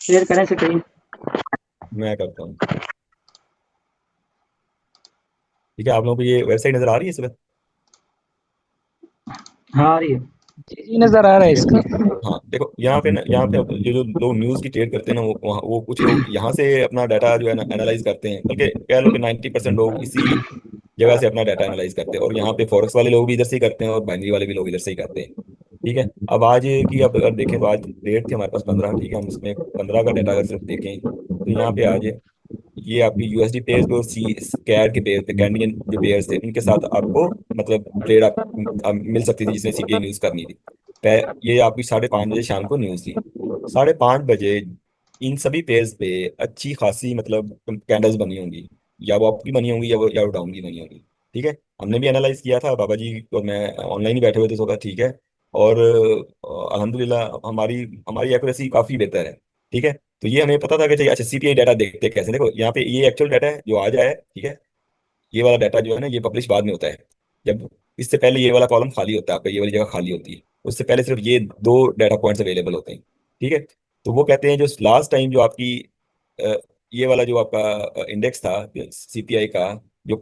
शेयर करें स्क्रीन। मैं करता हूँ, ठीक है। आप लोगों को ये वेबसाइट नजर आ रही है इस वक्त? हाँ आ रही है। जी जी नजर आ रहा है ठीक है। इसका। हाँ देखो, यहाँ पे ना, यहाँ पे ये जो लोग न्यूज़ की ट्रेड करते हैं ना, वो कुछ लोग यहाँ से अपना डाटा जो है ना एनालाइज करते हैं, बल्कि कह लो कि 90% लोग इसी जगह से अपना डाटा एनालाइज करते हैं। और यहाँ पे फॉरेक्स वाले लोग भी इधर से ही करते हैं और बाइनरी वाले भी लोग इधर से ही करते हैं, ठीक है। अब आज की अब अगर देखें तो आज डेट थी हमारे पास 15, ठीक है। हम इसमें 15 का डाटा अगर सिर्फ देखें तो यहाँ पे आज ये आपकी USD पेयर्स पे और सी कैर के पेयर पे, कैंडियन जो पेयर्स थे उनके साथ आपको मतलब ट्रेड आप मिल सकती थी जिसने CPI न्यूज़ करनी थी। ये आपकी 5:30 बजे शाम को न्यूज़ थी। 5:30 बजे इन सभी पेयर्स पे अच्छी खासी मतलब कैंडल्स बनी होंगी, या वो अप की बनी होंगी या वो डाउन की बनी होंगी, ठीक है। हमने भी एनालाइज किया था, बाबा जी और मैं ऑनलाइन ही बैठे हुए थे, तो ठीक है। और अल्हम्दुलिल्लाह हमारी हमारी एक्यूरेसी काफ़ी बेहतर है, ठीक है। तो ये हमें पता था कि चाहिए। अच्छा, CPI डाटा देखते हैं कैसे। देखो यहाँ पे ये एक्चुअल डाटा है जो आज आया है, ठीक है। ये वाला डाटा जो है ना, ये पब्लिश बाद में होता है। जब इससे पहले ये वाला कॉलम खाली होता है, आपका ये वाली जगह खाली होती है। उससे पहले सिर्फ ये दो डाटा पॉइंट्स अवेलेबल होते हैं, ठीक है। तो वो कहते हैं जो लास्ट टाइम जो आपकी अ, ये वाला जो आपका इंडेक्स था CPI का, जो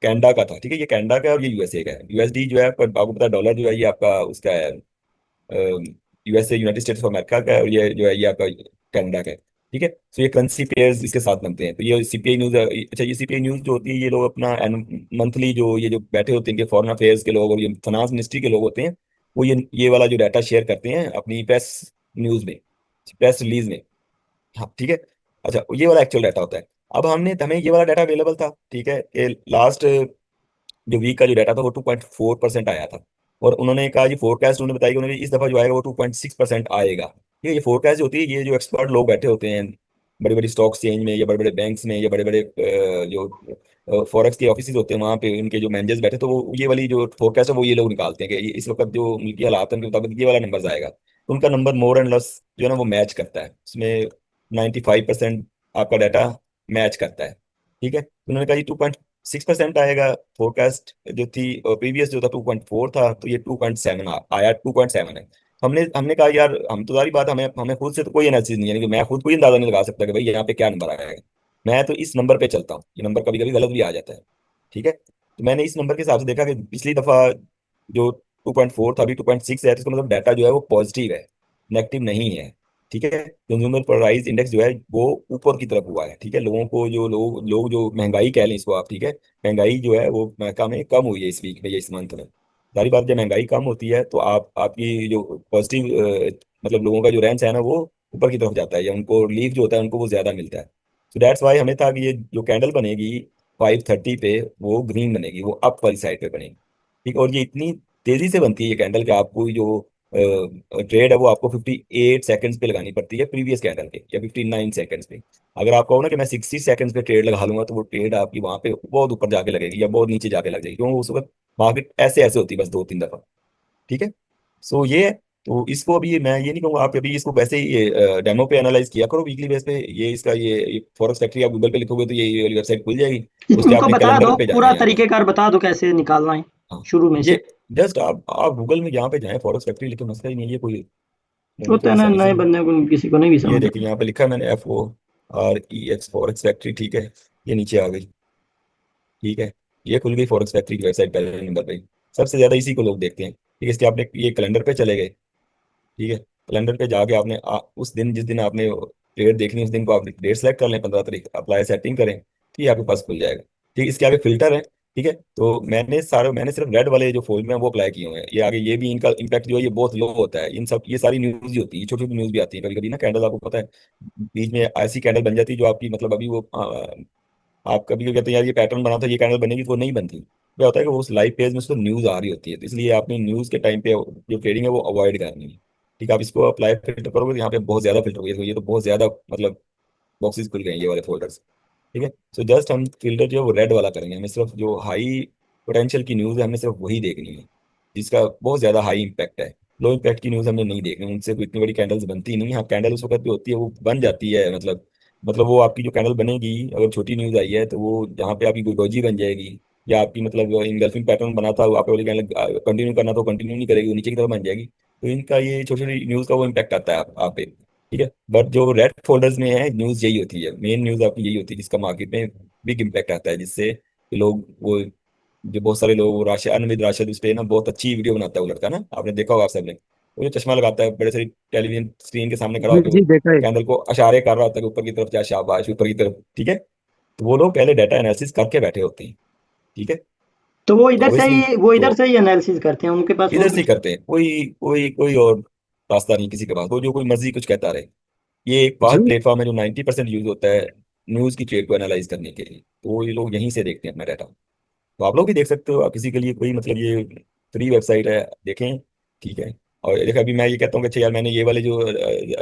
कैनेडा का था, ठीक है। ये कैनेडा का है और ये USA का है। USD जो है, पर आपको पता है डॉलर जो है ये आपका उसका है, USA United states of America का है, और ये जो है ये आपका कनाडा का है, ठीक है। तो ये करेंसी पेयर्स इसके साथ बनते हैं। तो ये CPI न्यूज़, अच्छा ये CPI न्यूज़ जो होती है, ये लोग अपना मंथली जो ये जो बैठे होते हैं, फॉरेन अफेयर्स के लोग और ये फाइनेंस मिनिस्ट्री के लोग होते हैं, वो ये वाला जो डाटा शेयर करते हैं अपनी प्रेस न्यूज़ में, प्रेस रिलीज में। हाँ ठीक है। अच्छा, ये वाला एक्चुअल डाटा होता है। अब हमें ये वाला डाटा अवेलेबल था, ठीक है। लास्ट जो वीक का जो डाटा था वो 2.4% आया था। और उन्होंने कहा, ये फोरकास्ट उन्होंने बताया कि उन्होंने इस दफा जो आएगा वो 2.6% आएगा, ठीक है। ये फोरकास्ट जो होती है, ये जो एक्सपर्ट लोग बैठे होते हैं बड़ी बड़ी स्टॉक एक्सचेंज में या बड़े बड़े बैंक्स में या बड़े बड़े जो फॉरेक्स के ऑफिस होते हैं वहाँ पे उनके जो मैनेजर्स बैठे, तो वो ये वाली जो फोरकास्ट है वो ये लोग निकालते हैं कि इस वक्त जो मुल्की हालात है उनके मुताबिक ये वाला नंबर आएगा। तो उनका नंबर मोर एंड लेस जो है ना वो मैच करता है, उसमें 95% आपका डाटा मैच करता है, ठीक है। तो उन्होंने कहा ये 2.6% आएगा। फोरकास्ट जो थी प्रीवियस जो था 2.4 था, तो ये 2.7 आया, 2.7 है। हमने हमने कहा यार, हम तो सारी बात, हमें हमें खुद से तो कोई एनालिसिस नहीं है, यानी कि मैं खुद कोई अंदाजा नहीं लगा सकता कि भाई यहाँ पे क्या नंबर आएगा। मैं तो इस नंबर पे चलता हूँ, ये नंबर कभी कभी गलत भी आ जाता है, ठीक है। तो मैंने इस नंबर के हिसाब से देखा कि पिछली दफा जो 2.4 था अभी 2.6 है, तो इसका मतलब डाटा जो है वो पॉजिटिव है, नेगेटिव नहीं है, ठीक है। कंज्यूमर प्राइस इंडेक्स जो है वो ऊपर की तरफ हुआ है, ठीक है। लोगों को जो लोग जो महंगाई कह लें इसको आप, ठीक है। महंगाई जो है वो अमेरिका में कम हुई है इस वीक में या इस मंथ में। सारी बात, जब महंगाई कम होती है तो आप आपकी जो पॉजिटिव मतलब लोगों का जो रेंज है ना वो ऊपर की तरफ जाता है, या उनको रिलीफ जो होता है उनको वो ज्यादा मिलता है। तो दैट्स वाई हमें था कि ये जो कैंडल बनेगी 5:30 पे, वो ग्रीन बनेगी, वो अप वाली साइड पे बनेगी, ठीक। और ये इतनी तेजी से बनती है ये कैंडल कि आपको जो ट्रेड है वो आपको 58 सेकंड्स पे लगानी पड़ती है प्रीवियस कैंडल के, या 59 सेकंड्स पे। अगर आप कहो ना कि मैं 60 सेकंड्स पे ट्रेड लगा लूंगा, तो वो ट्रेड आपकी वहां पे बहुत ऊपर जाके लगेगी या बहुत नीचे जाके लग जाएगी, क्योंकि उस वक्त मार्केट ऐसे ऐसे होती है बस 2-3 दफा, ठीक है। सो ये है। तो इसको अभी मैं ये नहीं कहूँगा, आप अभी इसको वैसे ही ये डेमो पे एनालाइज किया करो वीकली बेस पे। ये इसका ये फॉरेक्स फैक्ट्री आप गूगल पे लिखोगे तो ये वाली वेबसाइट खुल जाएगी। उससे इनको आपने बता कैलेंडर दो, पे जाना पूरा है यहाँ पे। तरीकेकार बता दो कैसे निकालना है हाँ, शुरू में ये से। जस्ट आप गूगल में यहाँ पे जाएं, फॉरेक्स फैक्ट्री लिखे, मसला ही नहीं है ये कोई, मुझे होता तो है ना, नए इजी। बंदे को किसी को नहीं भी ये समझ देखिए आता। यहाँ पे लिखा है मैंने FOREX फॉरेक्स फैक्ट्री, ठीक है। ये नीचे आ गई, ठीक है। ये खुल गई फॉरेक्स फैक्ट्री की वेबसाइट पहले नंबर पे। सबसे ज्यादा इसी को लोग देखते हैं, ठीक है। इसके आपने ये कैलेंडर पे चले गए, ठीक है। कैलेंडर पे जाके आपने उस दिन जिस दिन आपने ट्रेड देखनी है उस दिन को आप डेट सेलेक्ट कर लें, 15 तारीख, अप्लाई सेटिंग करें, तो ये आपके पास खुल जाएगा, ठीक है। इसके आगे फिल्टर है, ठीक है। तो मैंने सिर्फ रेड वाले जो फोल्ड में हैं वो अप्लाई किए हुए हैं। ये आगे ये भी इनका इम्पैक्ट जो है ये बहुत लो होता है। इन सब ये सारी न्यूज ही होती है, छोटी छोटी न्यूज भी आती है कभी कभी ना, कैंडल आपको पता है बीच में ऐसी कैंडल बन जाती है जो आपकी मतलब अभी वो आप कभी कभी कहते हैं यार ये पैटर्न बना था, ये कैंडल बनेगी, तो वो नहीं बनती। क्या होता है कि वो उस लाइव पेज में उसको न्यूज आ रही होती है, तो इसलिए आपने न्यूज के टाइम पे जो ट्रेडिंग है वो अवॉइड करनी है, ठीक है। आप इसको अप्लाई फिल्टर करोगे तो यहाँ पे बहुत ज्यादा फिल्टर होगी, ये तो बहुत ज्यादा मतलब बॉक्सेस खुल गए हैं ये वाले फोल्डर्स, ठीक है। सो जस्ट हम फिल्टर जो है वो रेड वाला करेंगे, हमें सिर्फ जो हाई पोटेंशियल की न्यूज़ है हमें सिर्फ वही देखनी है, जिसका बहुत ज्यादा हाई इम्पैक्ट है। लो इम्पैक्ट की न्यूज हमने नहीं देखनी, उनसे कोई इतनी बड़ी कैंडल्स बनती नहीं। हाँ, कैंडल उस वक्त भी होती है, वो बन जाती है, मतलब वो आपकी जो कैंडल बनेगी, अगर छोटी न्यूज आई है तो वो जहाँ पे आपकी कोई डोजी बन जाएगी, या आपकी मतलब इंगल्फिंग पैटर्न बना था, वो आप वाली कैंडल कंटिन्यू करना तो कंटिन्यू नहीं करेगी, वो नीचे की तरफ बन जाएगी। तो इनका ये छोटी छोटी न्यूज का वो इम्पैक्ट आता है आप पे। ठीक है, बट जो रेड फोल्डर्स में है न्यूज, यही होती है मेन न्यूज आपकी, यही होती है जिसका मार्केट में बिग इम्पैक्ट आता है, जिससे लोग वो, जो बहुत सारे लोग, राशिद अनविद राशिद उस पे ना बहुत अच्छी वीडियो बनाता है वो लड़का ना, आपने देखा होगा आप सबने। वो जो चश्मा लगाता है, बड़े सारी टेलीविजन स्क्रीन के सामने खड़ा जी होकर वो जी, देखा है। कैंडल को इशारे कर रहा होता है कि ऊपर की तरफ जा, शाबाश ऊपर की तरफ। ठीक है, तो वो लोग पहले डाटा एनालिसिस करके बैठे होते हैं। ठीक है, तो वो तो इधर से ऑब्वियसली ही वो तो इधर से ही एनालिसिस करते हैं, उनके पास और इधर से ही कुछ। करते हैं, कोई कोई कोई और रास्ता नहीं किसी के पास, वो जो कोई मर्जी कुछ कहता रहे। ये एक जी वाहद प्लेटफॉर्म है जो 90% यूज होता है न्यूज की ट्रेड को एनालाइज करने के लिए, तो ये लोग यहीं से देखते हैं अपना डाटा। तो आप लोग भी देख सकते हो, आप किसी के लिए कोई मतलब ये फ्री वेबसाइट है, देखें। ठीक है, और देखो अभी मैं ये कहता हूँ कि अच्छा यार, मैंने ये वाले जो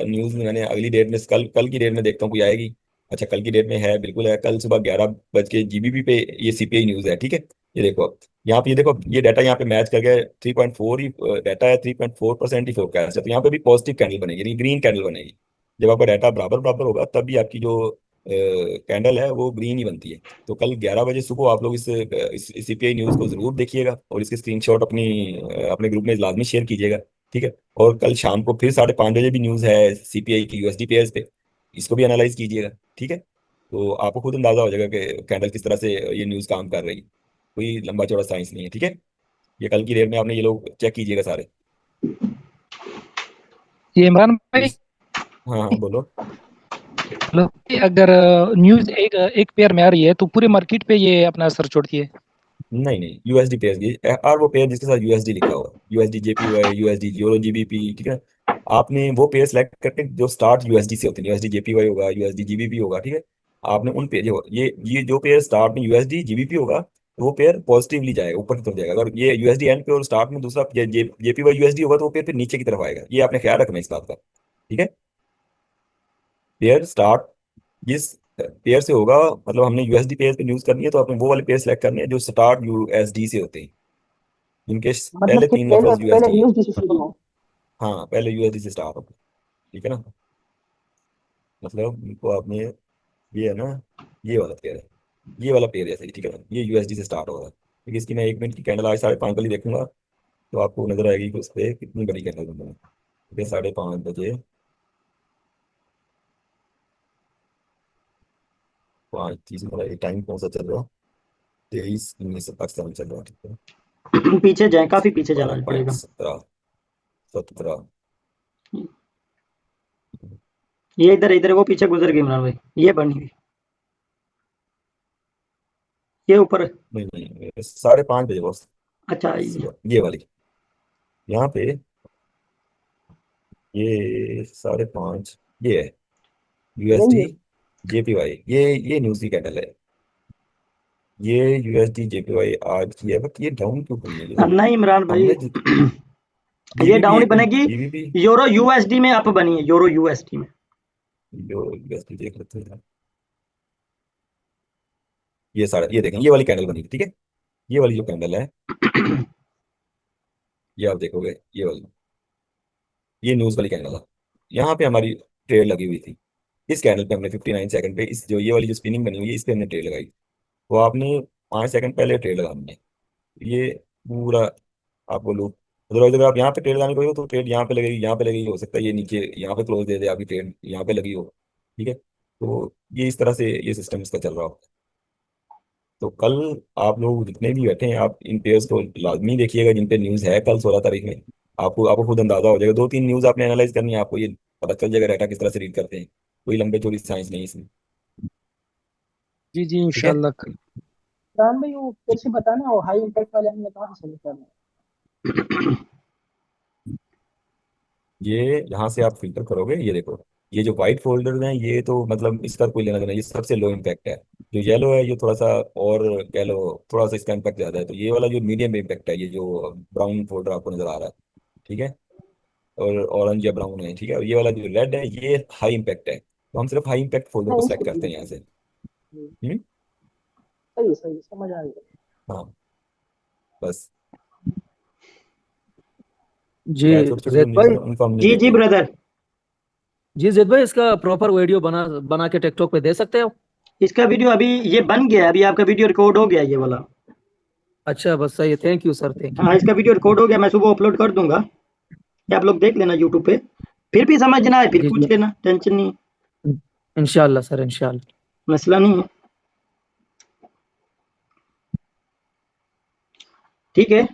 न्यूज़ मैंने अगली डेट में, कल कल की डेट में देखता हूँ कोई आएगी। अच्छा, कल की डेट में है, बिल्कुल है, कल सुबह 11 बज के जीबीपी पे ये सीपीआई न्यूज़ है। ठीक है, ये देखो अब यहाँ पे, ये देखो ये डाटा यहाँ पे मैच कर गया, 3.4 ही डाटा है, 3.4% ही फोरकास्ट है, तो यहाँ पे भी पॉजिटिव कैंडल बनेगी, यानी ग्रीन कैंडल बनेगी। जब आपका डाटा बराबर बराबर होगा तब भी आपकी जो कैंडल है वो ग्रीन ही बनती है। तो कल 11 बजे सुबह आप लोग इस सीपीआई न्यूज़ को जरूर देखिएगा, और इसके स्क्रीनशॉट अपने ग्रुप में लाजमी शेयर कीजिएगा। ठीक है, और कल शाम को फिर 5:30 बजे भी न्यूज़ है सीपीआई की यूएसडी पेयर्स पे, इसको भी एनालाइज कीजिएगा। ठीक है, तो आपको खुद अंदाजा हो जाएगा कि कैंडल किस तरह से ये न्यूज़ काम कर रही है, कोई लंबा चौड़ा साइंस नहीं है। ठीक है, ये कल की डेट में आपने ये लोग चेक कीजिएगा सारे। ये इमरान तो भाई, हाँ हाँ, बोलो। हेलो, अगर न्यूज एक एक पेयर में आ रही है तो पूरे मार्केट पे ये अपना असर छोड़ती है। नहीं नहीं, यूएसडी पेयर की, और वो पेयर जिसके साथ यूएसडी लिखा हुआ है, USD JPY, USD euro GBP. ठीक है, आपने वो पेयर सेलेक्ट करके जो स्टार्ट यूएसडी से होते हैं, यूएसडी जेपीवाई होगा, यूएसडी जीबीपी होगा। ठीक है, आपने उन पेयर, ये जो पेयर स्टार्ट में यूएसडी जीबीपी होगा, तो वो पेयर पॉजिटिवली जाएगा, ऊपर की तरफ जाएगा। अगर ये यूएसडी एंड पे और स्टार्ट में दूसरा जेपीवाई यूएसडी होगा, तो वो पेयर फिर नीचे की तरफ आएगा। ये आपने ख्याल रखना है इस बात का। ठीक है, पेयर स्टार्ट जिस पेयर से होगा, मतलब हमने यूएसडी पेयर पे यूज करनी है, तो आपने वो वाले पेयर सेलेक्ट करने हैं जो स्टार्ट यूएसडी से होते हैं, जिनके मतलब पहले कि 3 लफ्ज पहले पहले यूएसडी है। यूएसडी से शुरू हो। हाँ, पहले यूएसडी से स्टार्ट होगा। ठीक है ना, मतलब इनको आपने, ये है ना, ये वाला पेयर है, ये वाला पेयर है सही। ठीक है ना, ये यूएसडी से स्टार्ट हो रहा है, क्योंकि इसकी मैं 1 मिनट की कैंडल आज 5:30 वाली देखूंगा, तो आपको नजर आएगी कि उस पर कितनी बड़ी कैंडल बन रही है। ठीक है, 5:30 बजे 5:30, मतलब ये टाइम कौन सा चल रहा है, 23:19 पाकिस्तान चल रहा है। ठीक है, पीछे जाए, काफी पीछे बारह जाना पॉइंट पड़ेगा। सत्रह 17। ये इधर इधर वो पीछे गुजर गई इमरान भाई, ये बनी हुई, ये ऊपर। नहीं नहीं, 5:30 बजे बॉस, अच्छा, ये वाली, यहाँ पे, ये 5:30, ये है यही यूएसडी है। जेपीवाई, ये न्यूज की कैंडल है। ये यूएसडी जेपीवाई आज की है, बट ये डाउन क्यों बनी है ये? नहीं इमरान भाई, हमने ये जीबीपी डाउन ही एक मिनट, बनेगी। जीबीपी, यूरो यूएसडी में अप बनी है, यूरो यूएसडी में। जो यूएसडी देख लेते हैं, ये देखें, ये वाली कैंडल बनी थी। ठीक है, ये वाली जो कैंडल है, ये आप देखोगे, ये वाली, ये न्यूज वाली कैंडल है, यहाँ पे हमारी ट्रेड लगी हुई थी। इस कैंडल पे हमने 59 सेकंड पे, इस जो ये वाली जो स्पिनिंग बनी हुई है, इस पे हमने ट्रेड लगाई। तो आपने 5 सेकंड पहले ट्रेड लगानी है, ये पूरा आपको लूप। अदरवाइज अगर आप यहाँ पे ट्रेड लगाने को, तो ट्रेड यहाँ पे लगेगी, यहाँ पे लगेगी, हो सकता है ये नीचे यहाँ पे क्लोज दे दे, आपकी ट्रेड यहाँ पे लगी हो। ठीक है, तो ये इस तरह से ये सिस्टम इसका चल रहा हो। तो कल आप लोग जितने भी बैठे हैं, आप इन पेयर्स को लाजमी देखिएगा जिन पे न्यूज़ है कल 16 तारीख में। आपको आपको खुद अंदाजा हो जाएगा, 2-3 न्यूज़ आपने एनालाइज करनी है, आपको ये पता चल जाएगा डाटा किस तरह से रीड करते हैं। कोई लंबे चौड़ी साइंस नहीं है इसमें। जी जी, ठीक है, इंशाल्लाह। राम भाई वो फिर से बताना, वो हाई इम्पैक्ट वाले हमने कहाँ से सेलेक्ट करना ये यहाँ से आप फिल्टर करोगे, ये देखो, ये जो व्हाइट फोल्डर हैं, ये तो मतलब इसका कोई लेना देना, ये सबसे लो इम्पैक्ट है। जो येलो है, ये थोड़ा सा, और कह लो थोड़ा सा इसका इम्पैक्ट ज्यादा है। तो ये वाला जो मीडियम इम्पैक्ट है, ये जो ब्राउन फोल्डर आपको नजर आ रहा है, ठीक है, और ऑरेंज या ब्राउन है। ठीक है, और ये वाला जो रेड है, ये हाई इम्पैक्ट है। तो हम सिर्फ हाई इम्पैक्ट फोल्डर है? को नहीं सेलेक्ट करते सही हैं यहाँ से। है, हम्म, सही है, सही है, समझ आ गया। हाँ, बस जी छोटे छोटे जैद भाई, उनको हम नहीं जी जी देते। ब्रदर, जी जैद भाई, इसका प्रॉपर वीडियो बना बना के टिकटॉक पे दे सकते हो? इसका वीडियो अभी ये बन गया है, अभी आपका वीडियो रिकॉर्ड हो गया ये वाला। अच्छा बस सही है, thank you sir, thank you. हाँ, इसका वीडियो रिकॉर्ड हो गया, मैं सुबह अपलोड कर दूंगा, ये आप लोग देख लेना यूट्यूब पे। फिर भी समझ ना आए फिर जी पूछ जी, लेना, टेंशन नहीं है, इंशाल्लाह सर, इंशाल्लाह। मसला नहीं है, ठीक है।